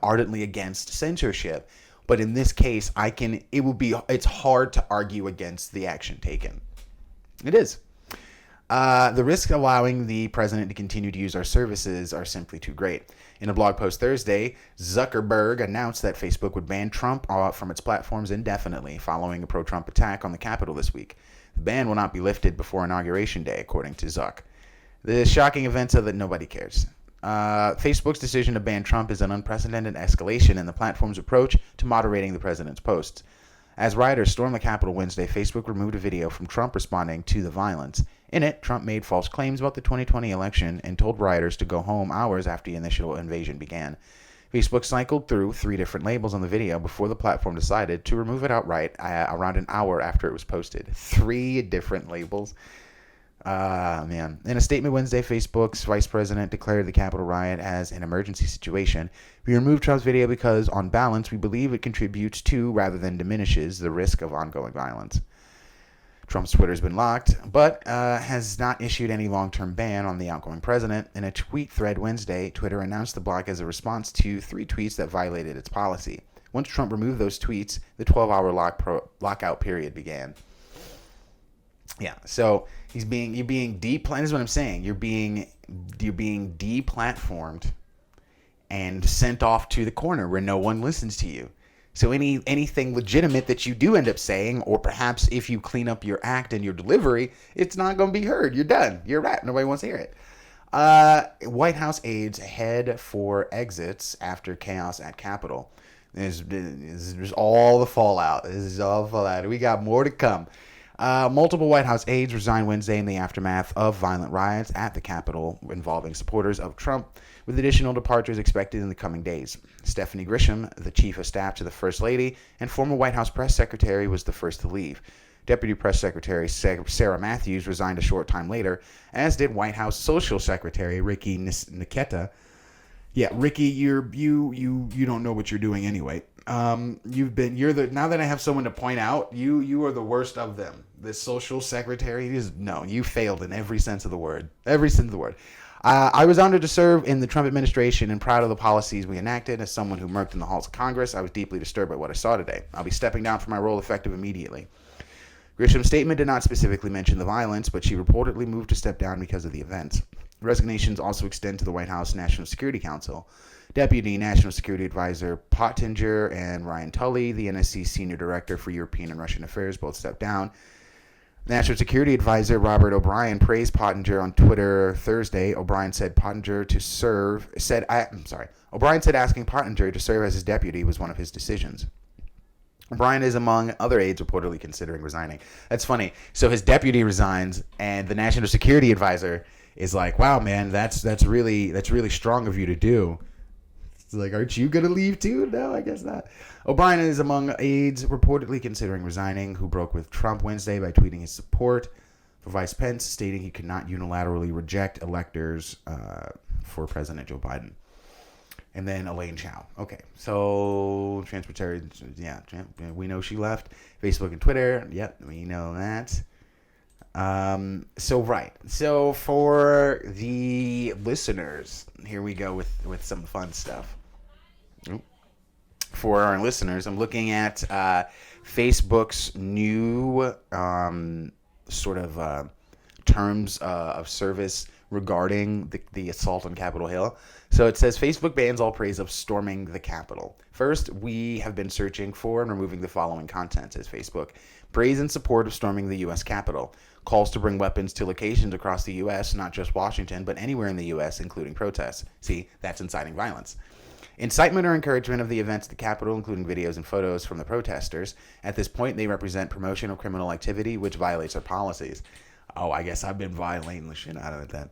ardently against censorship, but in this case, it's hard to argue against the action taken. It is. The risk of allowing the president to continue to use our services are simply too great. In a blog post Thursday, Zuckerberg announced that Facebook would ban Trump from its platforms indefinitely following a pro-Trump attack on the Capitol this week. The ban will not be lifted before Inauguration Day, according to Zuck. The shocking event so that nobody cares. Facebook's decision to ban Trump is an unprecedented escalation in the platform's approach to moderating the president's posts. As rioters stormed the Capitol Wednesday, Facebook removed a video from Trump responding to the violence. In it, Trump made false claims about the 2020 election and told rioters to go home hours after the initial invasion began. Facebook cycled through 3 different labels on the video before the platform decided to remove it outright around an hour after it was posted. 3 different labels. Man. In a statement Wednesday, Facebook's vice president declared the Capitol riot as an emergency situation. We removed Trump's video because, on balance, we believe it contributes to, rather than diminishes, the risk of ongoing violence. Trump's Twitter has been locked, but has not issued any long-term ban on the outgoing president. In a tweet thread Wednesday, Twitter announced the block as a response to 3 tweets that violated its policy. Once Trump removed those tweets, the 12-hour lockout period began. Yeah. So you're being this is what I'm saying. You're being deplatformed and sent off to the corner where no one listens to you. So anything legitimate that you do end up saying, or perhaps if you clean up your act and your delivery, it's not going to be heard. You're done. You're right. Nobody wants to hear it. White House aides head for exits after chaos at Capitol. There's all the fallout. This is all the fallout. We got more to come. Multiple White House aides resigned Wednesday in the aftermath of violent riots at the Capitol involving supporters of Trump, with additional departures expected in the coming days. Stephanie Grisham, the chief of staff to the First Lady and former White House press secretary, was the first to leave. Deputy Press Secretary Sarah Matthews resigned a short time later, as did White House Social Secretary Ricky Niketa. Yeah, Ricky, you don't know what you're doing anyway. Now that I have someone to point out, you are the worst of them. This social secretary you failed in every sense of the word. Every sense of the word. I was honored to serve in the Trump administration and proud of the policies we enacted. As someone who worked in the halls of Congress, I was deeply disturbed by what I saw today. I'll be stepping down from my role effective immediately. Grisham's statement did not specifically mention the violence, but she reportedly moved to step down because of the events. Resignations also extend to the White House National Security Council. Deputy National Security Advisor Pottinger and Ryan Tully, the NSC Senior Director for European and Russian Affairs, both stepped down. National Security Advisor Robert O'Brien praised Pottinger on Twitter Thursday. O'Brien said O'Brien said asking Pottinger to serve as his deputy was one of his decisions. O'Brien is among other aides reportedly considering resigning. That's funny. So his deputy resigns, and the National Security Advisor is like, "Wow, man, that's really strong of you to do." It's like, aren't you gonna leave too? No, I guess not. O'Brien is among aides reportedly considering resigning, who broke with Trump Wednesday by tweeting his support for Vice Pence, stating he could not unilaterally reject electors for President Joe Biden. And then Elaine Chao. Okay, so transportation, yeah, we know she left. Facebook and Twitter, yep, we know that. So for the listeners, here we go with some fun stuff. For our listeners, I'm looking at Facebook's new terms of service regarding the assault on Capitol Hill. So it says Facebook bans all praise of storming the Capitol. First, we have been searching for and removing the following content, says Facebook. Praise and support of storming the U.S. Capitol. Calls to bring weapons to locations across the U.S., not just Washington, but anywhere in the U.S., including protests. See, that's inciting violence. Incitement or encouragement of the events at the Capitol, including videos and photos from the protesters. At this point, they represent promotion of criminal activity, which violates our policies. Oh, I guess I've been violating the shit out of it then.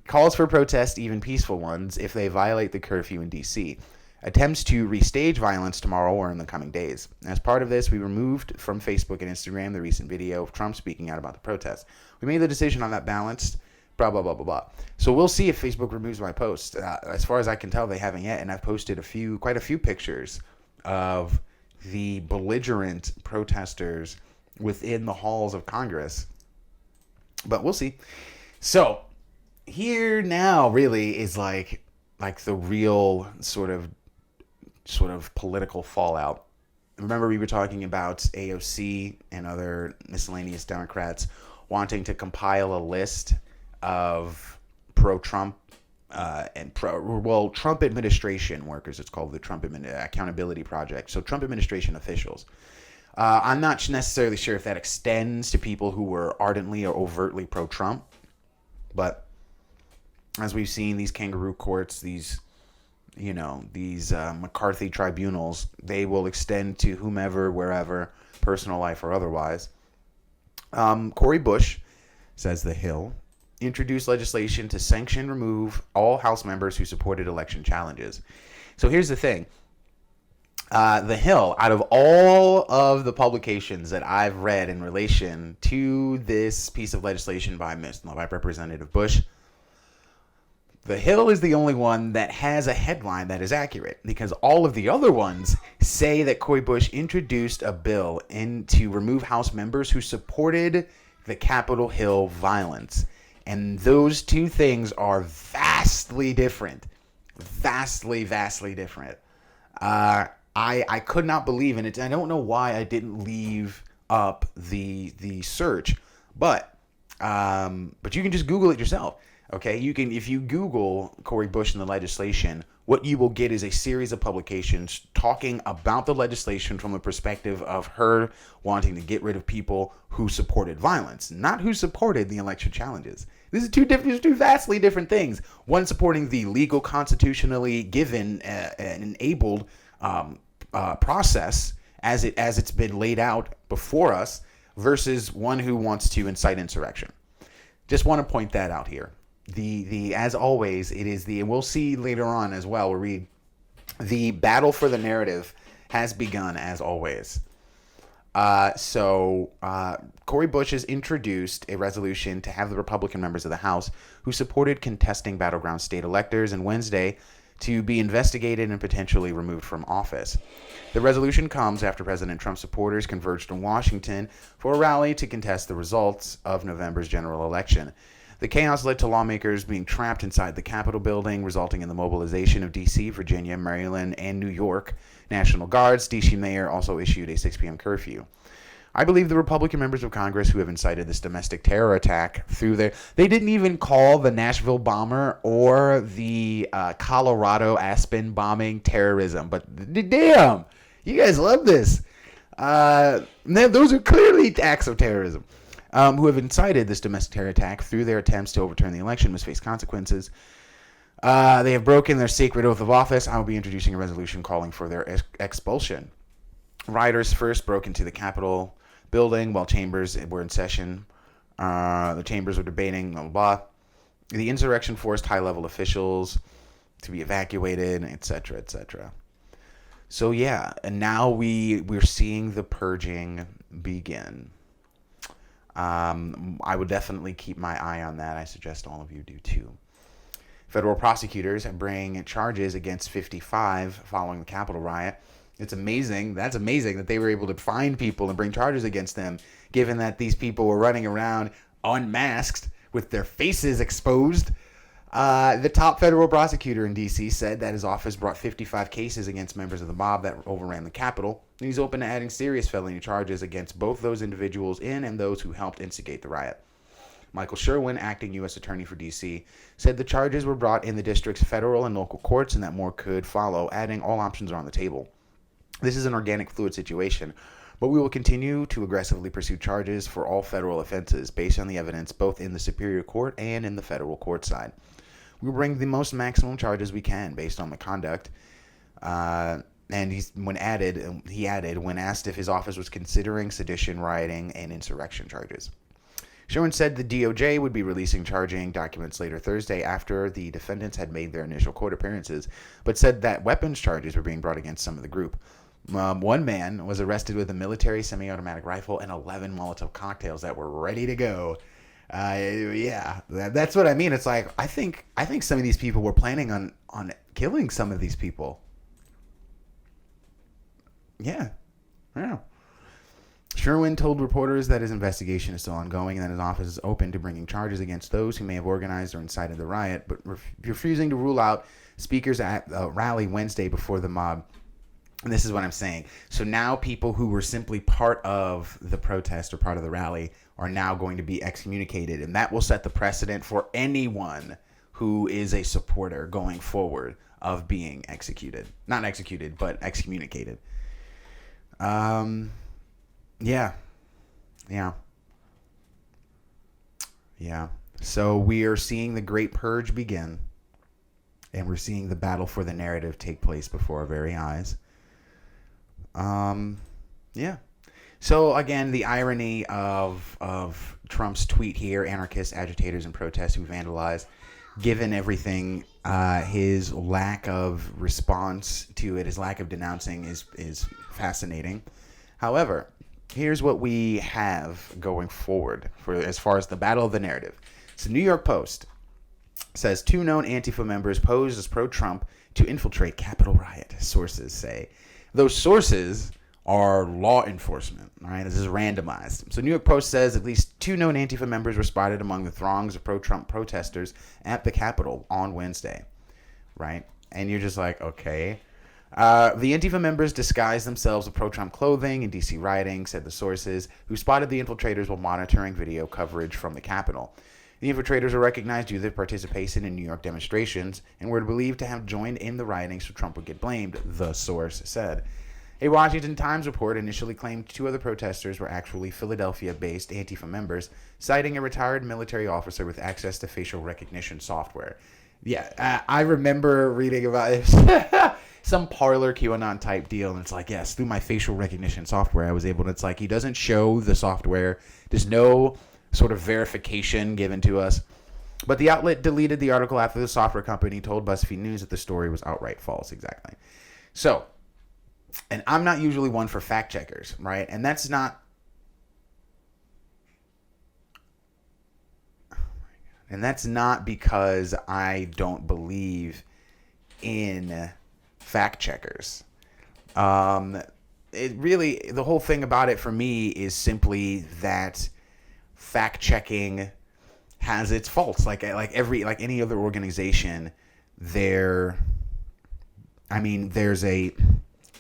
Calls for protest, even peaceful ones, if they violate the curfew in D.C. Attempts to restage violence tomorrow or in the coming days. As part of this, we removed from Facebook and Instagram the recent video of Trump speaking out about the protests. We made the decision on that balanced, blah, blah, blah, blah, blah. So we'll see if Facebook removes my post. As far as I can tell, they haven't yet, and I've posted quite a few pictures of the belligerent protesters within the halls of Congress. But we'll see. So here now really is like the real sort of political fallout. Remember, we were talking about AOC and other miscellaneous Democrats wanting to compile a list of pro-Trump Trump administration workers. It's called the Trump Accountability Project. So Trump administration officials. I'm not necessarily sure if that extends to people who were ardently or overtly pro-Trump, but as we've seen, these kangaroo courts, these McCarthy tribunals, they will extend to whomever, wherever, personal life or otherwise. Cori Bush, says The Hill, introduced legislation to sanction remove all House members who supported election challenges. So here's the thing. The Hill, out of all of the publications that I've read in relation to this piece of legislation by Representative Bush, The Hill is the only one that has a headline that is accurate, because all of the other ones say that Cori Bush introduced a bill to remove House members who supported the Capitol Hill violence. And those two things are vastly different. Vastly, vastly different. I could not believe in it. I don't know why I didn't leave up the search, But you can just Google it yourself. Okay, you can, if you Google Cori Bush and the legislation, what you will get is a series of publications talking about the legislation from the perspective of her wanting to get rid of people who supported violence, not who supported the election challenges. These are two vastly different things. One supporting the legal, constitutionally given and enabled process as it's been laid out before us, versus one who wants to incite insurrection. Just want to point that out here. The as always, it is and we'll see later on as well. We'll read the battle for the narrative has begun as always. Cori Bush has introduced a resolution to have the Republican members of the House who supported contesting battleground state electors on Wednesday to be investigated and potentially removed from office. The resolution comes after President Trump supporters converged in Washington for a rally to contest the results of November's general election. The chaos led to lawmakers being trapped inside the Capitol building, resulting in the mobilization of D.C., Virginia, Maryland, and New York National Guards. D.C. Mayor also issued a 6 p.m. curfew. I believe the Republican members of Congress who have incited this domestic terror attack through they didn't even call the Nashville bomber or the Colorado Aspen bombing terrorism, but damn, you guys love this. Those are clearly acts of terrorism. Who have incited this domestic terror attack through their attempts to overturn the election must face consequences. They have broken their sacred oath of office. I will be introducing a resolution calling for their expulsion. Rioters first broke into the Capitol building while chambers were in session. The chambers were debating, blah, blah, blah. The insurrection forced high-level officials to be evacuated, etc., etc. So, yeah, and now we're seeing the purging begin. I would definitely keep my eye on that. I suggest all of you do too. Federal prosecutors bring charges against 55 following the Capitol riot. It's amazing. That's amazing that they were able to find people and bring charges against them, given that these people were running around unmasked with their faces exposed. The top federal prosecutor in D.C. said that his office brought 55 cases against members of the mob that overran the Capitol. And he's open to adding serious felony charges against both those individuals and those who helped instigate the riot. Michael Sherwin, acting U.S. Attorney for D.C., said the charges were brought in the district's federal and local courts and that more could follow, adding all options are on the table. This is an organic, fluid situation, but we will continue to aggressively pursue charges for all federal offenses based on the evidence both in the Superior Court and in the federal court side. We will bring the most maximum charges we can based on the conduct. And when asked if his office was considering sedition, rioting, and insurrection charges. Sherwin said the DOJ would be releasing charging documents later Thursday after the defendants had made their initial court appearances, but said that weapons charges were being brought against some of the group. One man was arrested with a military semi-automatic rifle and 11 Molotov cocktails that were ready to go. That's what I mean. It's like I think some of these people were planning on killing some of these people. Yeah. Sherwin told reporters that his investigation is still ongoing and that his office is open to bringing charges against those who may have organized or incited the riot, but refusing to rule out speakers at a rally Wednesday before the mob. And this is what I'm saying. So now people who were simply part of the protest or part of the rally are now going to be excommunicated, and that will set the precedent for anyone who is a supporter going forward of being executed. Not executed, but excommunicated. Yeah. So we are seeing the Great Purge begin, and we're seeing the battle for the narrative take place before our very eyes. So again, the irony of Trump's tweet here: anarchists, agitators, and protesters who vandalized. Given everything, his lack of response to it, his lack of denouncing is fascinating. However, here's what we have going forward for as far as the battle of the narrative. So New York Post says 2 known Antifa members posed as pro-Trump to infiltrate Capitol riot, sources say. Those sources are law enforcement, all right? This is randomized. So New York Post says at least 2 known Antifa members were spotted among the throngs of pro-Trump protesters at the Capitol on Wednesday, right? And you're just like, okay. The Antifa members disguised themselves with pro-Trump clothing in D.C. rioting, said the sources, who spotted the infiltrators while monitoring video coverage from the Capitol. The infiltrators are recognized due to their participation in New York demonstrations and were believed to have joined in the rioting so Trump would get blamed, the source said. A Washington Times report initially claimed 2 other protesters were actually Philadelphia-based Antifa members, citing a retired military officer with access to facial recognition software. Yeah, I remember reading about it. Some parlor QAnon type deal, and it's like, yes, through my facial recognition software, I was able to, it's like, he doesn't show the software. There's no sort of verification given to us. But the outlet deleted the article after the software company told BuzzFeed News that the story was outright false. Exactly. So, and I'm not usually one for fact checkers, right? And that's not, because I don't believe in fact checkers. It really, the whole thing about it for me is simply that fact checking has its faults. Like any other organization, they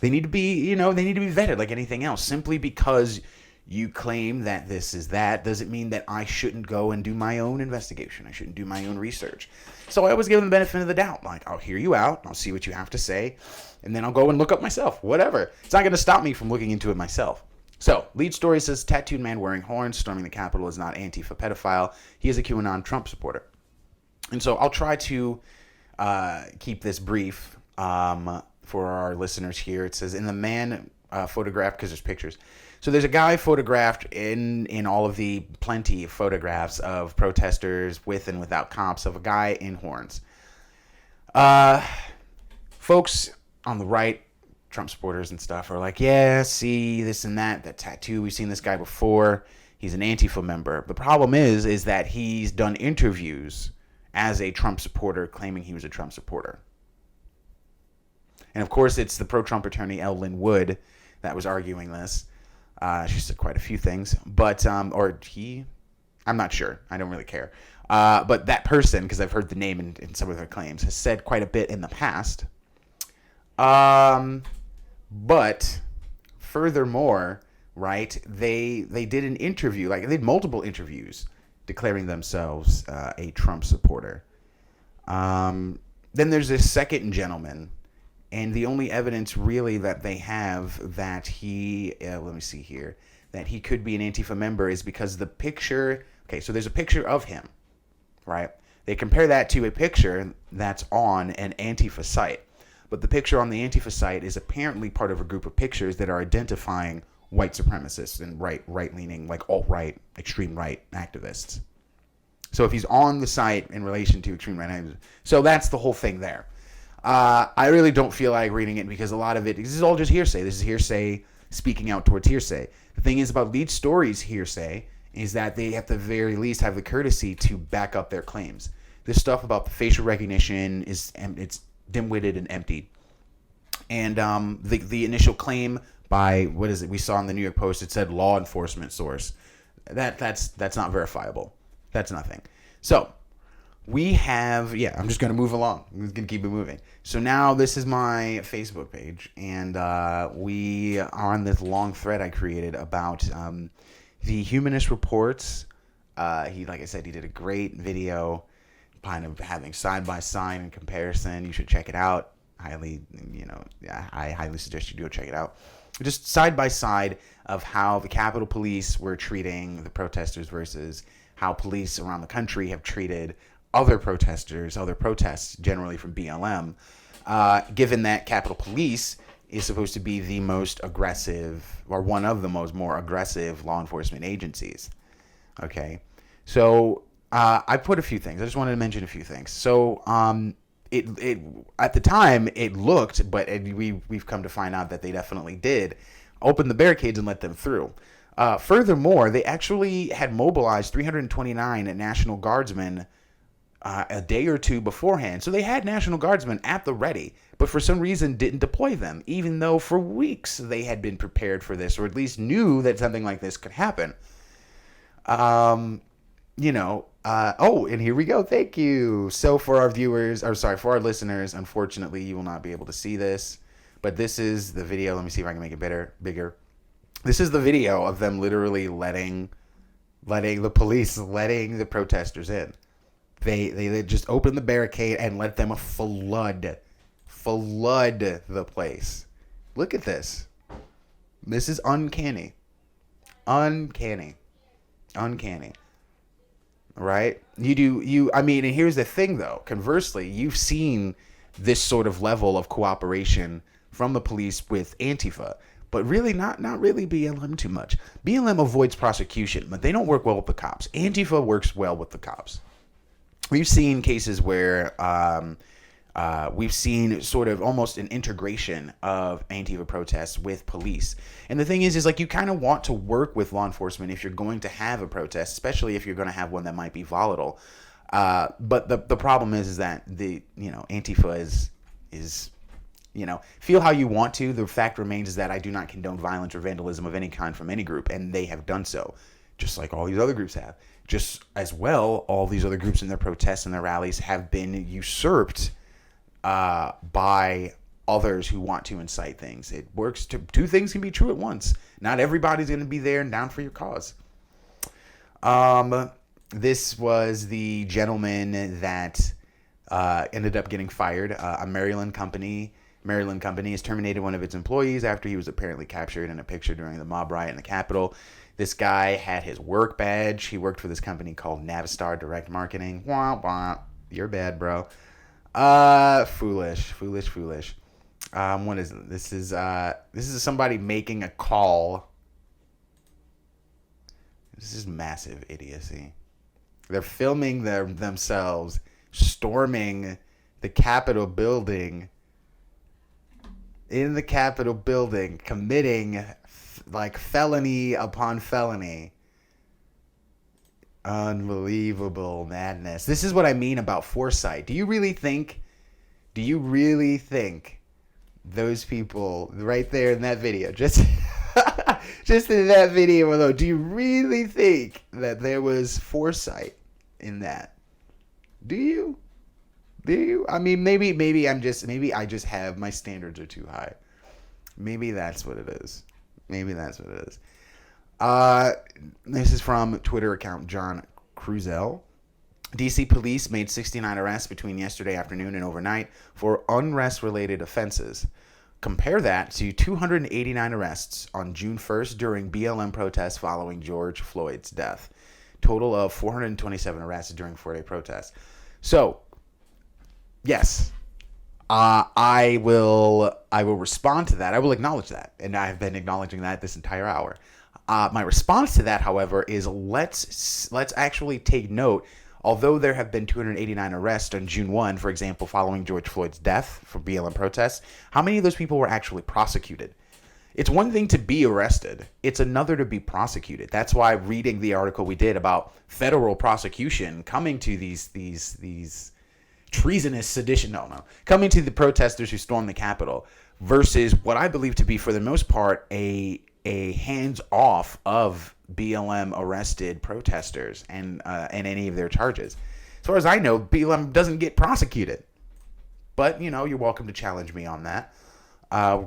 need to be vetted like anything else. Simply because you claim that this is that doesn't mean that I shouldn't go and do my own investigation. I shouldn't do my own research. So I always give them the benefit of the doubt. Like, I'll hear you out. I'll see what you have to say. And then I'll go and look up myself. Whatever. It's not going to stop me from looking into it myself. So, lead story says, tattooed man wearing horns storming the Capitol is not Antifa pedophile. He is a QAnon Trump supporter. And so I'll try to keep this brief for our listeners here. It says, in the man photographed, because there's pictures. So there's a guy photographed in all of the plenty of photographs of protesters with and without cops of a guy in horns. Folks on the right, Trump supporters and stuff, are like, yeah, see, this and that tattoo, we've seen this guy before. He's an Antifa member. The problem is that he's done interviews as a Trump supporter claiming he was a Trump supporter. And of course, it's the pro-Trump attorney, L. Lynn Wood, that was arguing this. She said quite a few things, but, I'm not sure. I don't really care. But that person, because I've heard the name in some of their claims, has said quite a bit in the past. But furthermore, right, they did an interview, like they did multiple interviews declaring themselves a Trump supporter. Then there's this second gentleman. And the only evidence really that they have that he, let me see here, that he could be an Antifa member is because the picture, okay, so there's a picture of him, right? They compare that to a picture that's on an Antifa site. But the picture on the Antifa site is apparently part of a group of pictures that are identifying white supremacists and right-leaning, like alt-right, extreme right activists. So if he's on the site in relation to extreme right activists, so that's the whole thing there. I really don't feel like reading it because a lot of it, this is all just hearsay. This is hearsay speaking out towards hearsay. The thing is about lead stories hearsay is that they at the very least have the courtesy to back up their claims. This stuff about the facial recognition it's dim-witted and empty. And the initial claim by, what is it, we saw in the New York Post, it said law enforcement source. That's not verifiable. That's nothing. So we have, I'm just going to move along. I'm just going to keep it moving. So now this is my Facebook page, and we are on this long thread I created about the Humanist Reports. Like I said, he did a great video kind of having side-by-side and comparison. You should check it out. I highly suggest you do check it out. Just side-by-side of how the Capitol Police were treating the protesters versus how police around the country have treated other protesters, other protests, generally from BLM, given that Capitol Police is supposed to be the most aggressive, or one of the more aggressive law enforcement agencies. Okay, so I put a few things. I just wanted to mention a few things. So it at the time it looked, but we've come to find out that they definitely did open the barricades and let them through. Furthermore, they actually had mobilized 329 National Guardsmen a day or two beforehand. So they had National Guardsmen at the ready, but for some reason didn't deploy them, even though for weeks they had been prepared for this, or at least knew that something like this could happen. And here we go. Thank you. So for our viewers, for our listeners, unfortunately, you will not be able to see this, But this is the video. Let me see if I can make it bigger. This is the video of them literally letting the police letting the protesters in. They just opened the barricade and let them flood the place. Look at this. This is uncanny. Uncanny. Right? I mean, and here's the thing though. Conversely, you've seen this sort of level of cooperation from the police with Antifa, but really not really BLM too much. BLM avoids prosecution, but they don't work well with the cops. Antifa works well with the cops. We've seen cases where we've seen sort of almost an integration of Antifa protests with police. And the thing is like you kind of want to work with law enforcement if you're going to have a protest, especially if you're going to have one that might be volatile. But the problem is that Antifa is feel how you want to. The fact remains is that I do not condone violence or vandalism of any kind from any group, and they have done so, just like all these other groups have. Just as well, all these other groups in their protests and their rallies have been usurped by others who want to incite things. It works. Two things can be true at once. Not everybody's going to be there and down for your cause. This was the gentleman that ended up getting fired. A Maryland company has terminated one of its employees after he was apparently captured in a picture during the mob riot in the Capitol. This guy had his work badge. He worked for this company called Navistar Direct Marketing. Wah, wah. You're bad, bro. Foolish. What is it? This is somebody making a call. This is massive idiocy. They're filming themselves storming the Capitol building. In the Capitol building, committing like felony upon felony. Unbelievable madness. This is what I mean about foresight. Do you really think those people right there in that video, just in that video alone, do you really think that there was foresight in that? Do you? I mean, maybe I just have, my standards are too high. Maybe that's what it is. This is from Twitter account John Cruzel. DC police made 69 arrests between yesterday afternoon and overnight for unrest-related offenses. Compare that to 289 arrests on June 1st during BLM protests following George Floyd's death. Total of 427 arrests during 4-day protests. So, yes, I will respond to that. I will acknowledge that, and I have been acknowledging that this entire hour. My response to that, however, is let's actually take note. Although there have been 289 arrests on June 1, for example, following George Floyd's death for BLM protests, how many of those people were actually prosecuted? It's one thing to be arrested. It's another to be prosecuted. That's why reading the article we did about federal prosecution coming to these treasonous sedition, coming to the protesters who stormed the Capitol versus what I believe to be, for the most part, a hands-off of BLM arrested protesters and any of their charges. As far as I know, BLM doesn't get prosecuted. But, you're welcome to challenge me on that.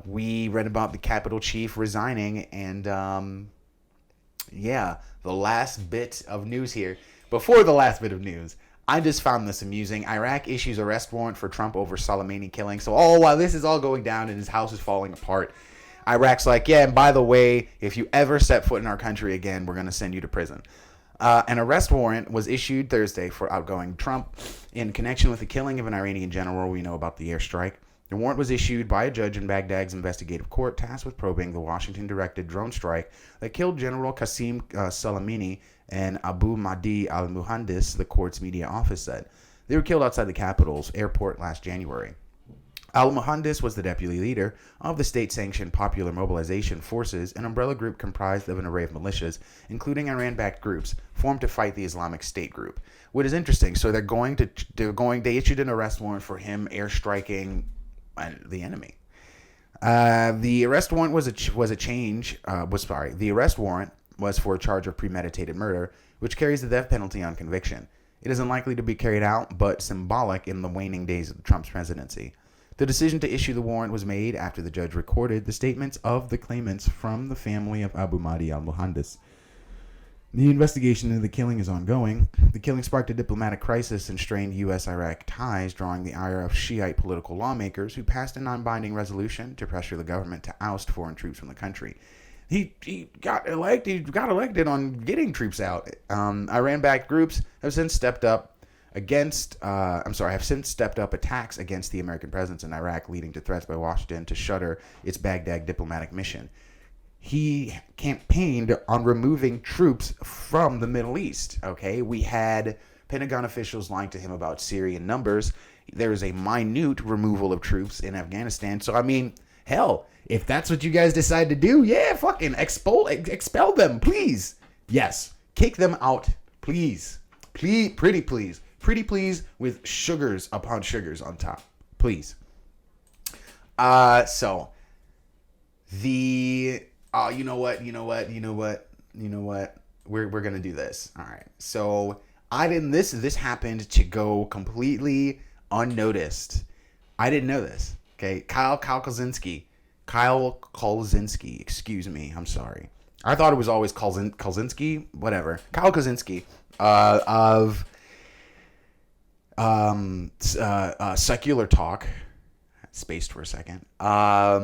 We read about the Capitol chief resigning, and the last bit of news here. Before the last bit of news, I just found this amusing. Iraq issues arrest warrant for Trump over Soleimani killing. So, while this is all going down and his house is falling apart, Iraq's like, yeah, and by the way, if you ever set foot in our country again, we're going to send you to prison. An arrest warrant was issued Thursday for outgoing Trump in connection with the killing of an Iranian general. We know about the airstrike. The warrant was issued by a judge in Baghdad's investigative court tasked with probing the Washington-directed drone strike that killed General Qasem Soleimani and Abu Mahdi al-Muhandis, the court's media office said. They were killed outside the Capitol's airport last January. Al-Muhandis was the deputy leader of the state-sanctioned Popular Mobilization Forces, an umbrella group comprised of an array of militias, including Iran-backed groups, formed to fight the Islamic State group. What is interesting, so they issued an arrest warrant for him airstriking the enemy. The arrest warrant the arrest warrant was for a charge of premeditated murder, which carries the death penalty on conviction. It is unlikely to be carried out, but symbolic in the waning days of Trump's presidency. The decision to issue the warrant was made after the judge recorded the statements of the claimants from the family of Abu Mahdi al-Muhandis. The investigation into the killing is ongoing. The killing sparked a diplomatic crisis and strained U.S.-Iraq ties, drawing the ire of Shiite political lawmakers who passed a non-binding resolution to pressure the government to oust foreign troops from the country. He got elected on getting troops out. Iran-backed groups have since stepped up attacks against the American presence in Iraq, leading to threats by Washington to shutter its Baghdad diplomatic mission. He campaigned on removing troops from the Middle East. Okay, we had Pentagon officials lying to him about Syrian numbers. There is a minute removal of troops in Afghanistan. So, I mean, hell, if that's what you guys decide to do, yeah, fucking expel them, please. Yes, kick them out, please. Pretty please, with sugars upon sugars on top, please. You know what? We're gonna do this. All right. So this happened to go completely unnoticed. I didn't know this. Okay, Kyle Kazinski. Excuse me. I'm sorry. I thought it was always Kaczynski. Whatever. Kyle Kaczynski of Secular Talk. Spaced for a second. Got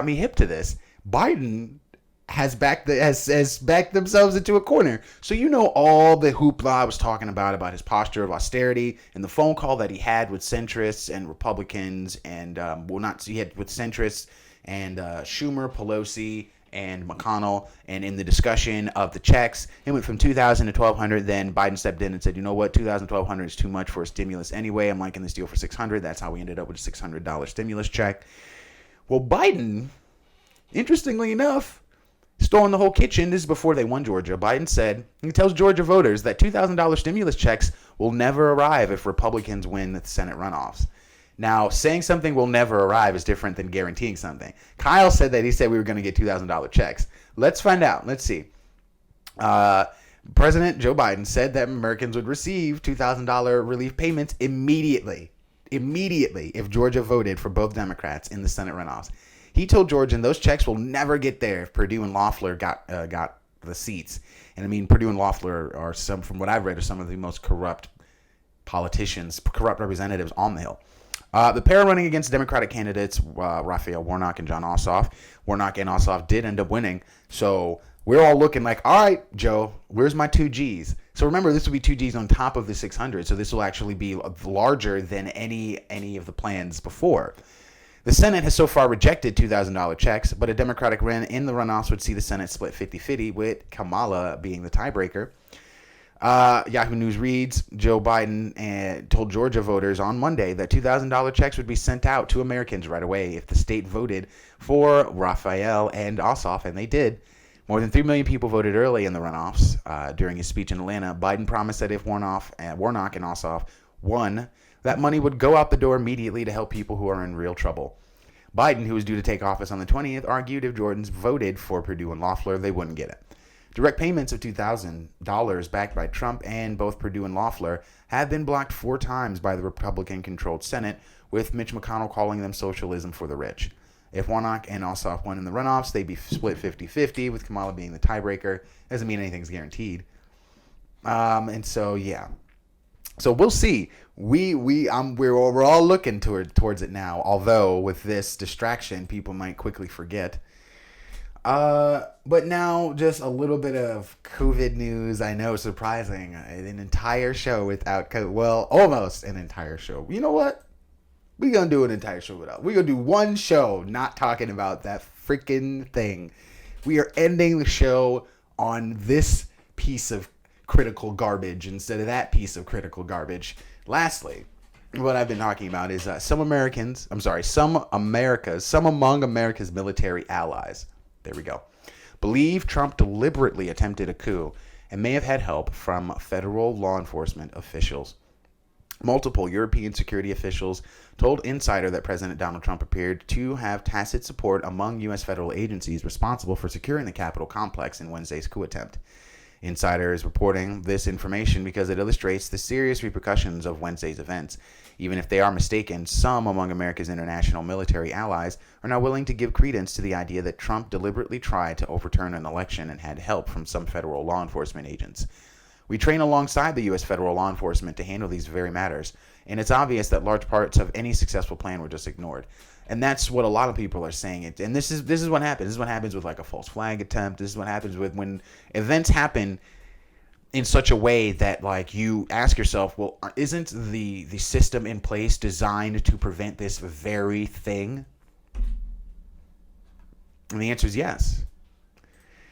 me hip to this. Biden has backed themselves into a corner. So you know all the hoopla I was talking about his posture of austerity and the phone call that he had with centrists and Republicans and he had with centrists and Schumer, Pelosi, and McConnell, and in the discussion of the checks, it went from $2,000 to $1,200. Then Biden stepped in and said, you know what, $2,000, $1,200 is too much for a stimulus anyway. I'm liking this deal for $600. That's how we ended up with a $600 stimulus check. Well, Biden, interestingly enough, stole in the whole kitchen. This is before they won Georgia. Biden said, he tells Georgia voters that $2,000 stimulus checks will never arrive if Republicans win the Senate runoffs. Now, saying something will never arrive is different than guaranteeing something. Kyle said that he said we were going to get $2,000 checks. Let's find out. Let's see. President Joe Biden said that Americans would receive $2,000 relief payments immediately if Georgia voted for both Democrats in the Senate runoffs. He told Georgians those checks will never get there if Perdue and Loeffler got the seats. And I mean, Perdue and Loeffler are from what I've read, are some of the most corrupt representatives on the Hill. The pair running against Democratic candidates, Raphael Warnock and John Ossoff. Warnock and Ossoff did end up winning. So we're all looking like, all right, Joe, where's my 2 Gs? So remember, this will be 2 Gs on top of the 600. So this will actually be larger than any of the plans before. The Senate has so far rejected $2,000 checks, but a Democratic win in the runoffs would see the Senate split 50-50, with Kamala being the tiebreaker. Yahoo News reads, Joe Biden told Georgia voters on Monday that $2,000 checks would be sent out to Americans right away if the state voted for Raphael and Ossoff, and they did. More than 3 million people voted early in the runoffs. During his speech in Atlanta, Biden promised that if Warnock and Ossoff won, that money would go out the door immediately to help people who are in real trouble. Biden, who was due to take office on the 20th, argued if Jordans voted for Perdue and Loeffler, they wouldn't get it. Direct payments of $2,000 backed by Trump and both Perdue and Loeffler have been blocked 4 times by the Republican-controlled Senate, with Mitch McConnell calling them socialism for the rich. If Warnock and Ossoff won in the runoffs, they'd be split 50-50, with Kamala being the tiebreaker. Doesn't mean anything's guaranteed. So we'll see. We're all looking towards it now. Although with this distraction, people might quickly forget. But now just a little bit of COVID news. I know, surprising, an entire show without COVID. Well, almost an entire show. You know what? We're gonna do an entire show without. We're gonna do one show not talking about that freaking thing. We are ending the show on this piece of critical garbage instead of that piece of critical garbage. Lastly, what I've been talking about is some among America's military allies, there we go, believe Trump deliberately attempted a coup and may have had help from federal law enforcement officials. Multiple European security officials told Insider that President Donald Trump appeared to have tacit support among U.S. federal agencies responsible for securing the Capitol complex in Wednesday's coup attempt. Insider is reporting this information because it illustrates the serious repercussions of Wednesday's events. Even if they are mistaken, some among America's international military allies are now willing to give credence to the idea that Trump deliberately tried to overturn an election and had help from some federal law enforcement agents. We train alongside the U.S. federal law enforcement to handle these very matters, and it's obvious that large parts of any successful plan were just ignored. And that's what a lot of people are saying. And this is what happens. This is what happens with like a false flag attempt. This is what happens with when events happen in such a way that like you ask yourself, well, isn't the system in place designed to prevent this very thing? And the answer is yes.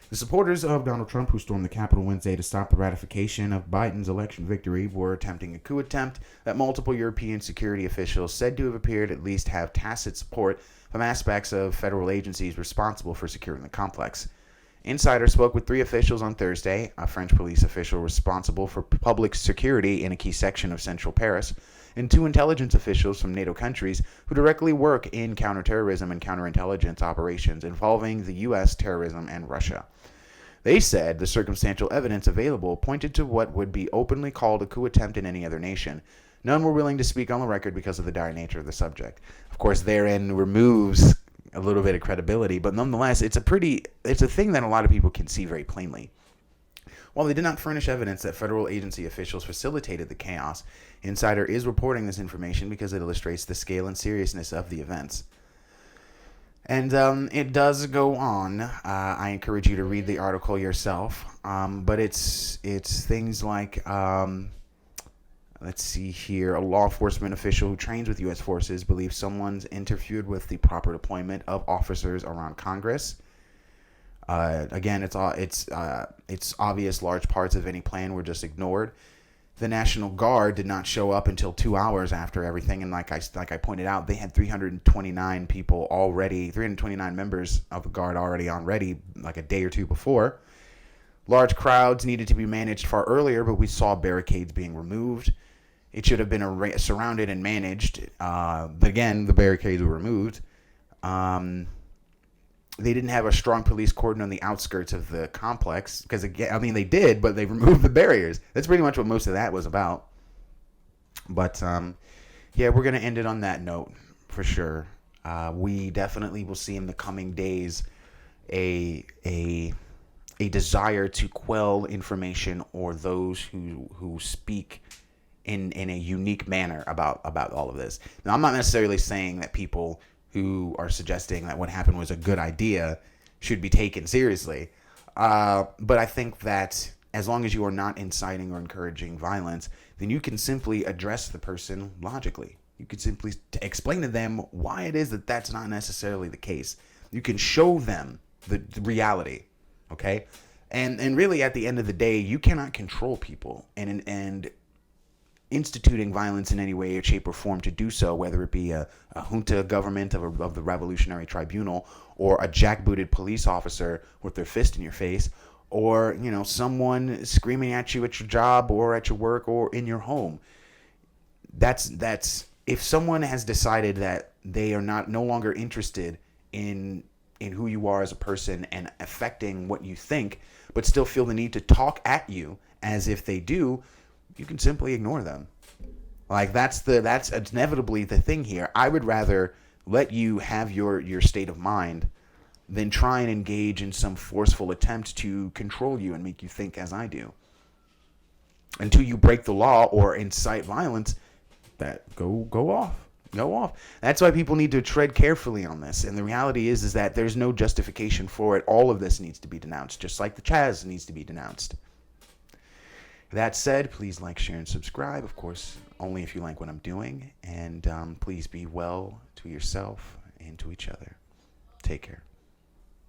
The supporters of Donald Trump who stormed the Capitol Wednesday to stop the ratification of Biden's election victory were attempting a coup attempt that multiple European security officials said to have appeared at least have tacit support from aspects of federal agencies responsible for securing the complex. Insider spoke with 3 officials on Thursday, a French police official responsible for public security in a key section of central Paris, and 2 intelligence officials from NATO countries who directly work in counterterrorism and counterintelligence operations involving the U.S., terrorism, and Russia. They said the circumstantial evidence available pointed to what would be openly called a coup attempt in any other nation. None were willing to speak on the record because of the dire nature of the subject. Of course, therein removes a little bit of credibility, but nonetheless, it's a thing that a lot of people can see very plainly. While they did not furnish evidence that federal agency officials facilitated the chaos, Insider is reporting this information because it illustrates the scale and seriousness of the events. And it does go on. I encourage you to read the article yourself. But it's things like, let's see here, a law enforcement official who trains with U.S. forces believes someone's interfered with the proper deployment of officers around Congress. Again, it's obvious large parts of any plan were just ignored. The National Guard did not show up until 2 hours after everything, and like I pointed out, they had 329 people already, 329 members of the Guard already on ready, like a day or two before. Large crowds needed to be managed far earlier, but we saw barricades being removed. It should have been surrounded and managed, but again, the barricades were removed. They didn't have a strong police cordon on the outskirts of the complex because, again, I mean, they did, but they removed the barriers. That's pretty much what most of that was about. But, yeah, we're going to end it on that note for sure. We definitely will see in the coming days a desire to quell information or those who speak in a unique manner about all of this. Now, I'm not necessarily saying that people who are suggesting that what happened was a good idea should be taken seriously. But I think that as long as you are not inciting or encouraging violence, then you can simply address the person logically. You can simply explain to them why it is that that's not necessarily the case. You can show them the reality, okay? And really, at the end of the day, you cannot control people. And instituting violence in any way, shape, or form to do so, whether it be a junta government of the Revolutionary Tribunal, or a jackbooted police officer with their fist in your face, or someone screaming at you at your job or at your work or in your home. That's if someone has decided that they are no longer interested in who you are as a person and affecting what you think, but still feel the need to talk at you as if they do, you can simply ignore them. Like that's inevitably the thing here. I would rather let you have your state of mind than try and engage in some forceful attempt to control you and make you think as I do. Until you break the law or incite violence, that go off. That's why people need to tread carefully on this. And the reality is that there's no justification for it. All of this needs to be denounced, just like the Chaz needs to be denounced. That said, please like, share, and subscribe. Of course, only if you like what I'm doing. And please be well to yourself and to each other. Take care.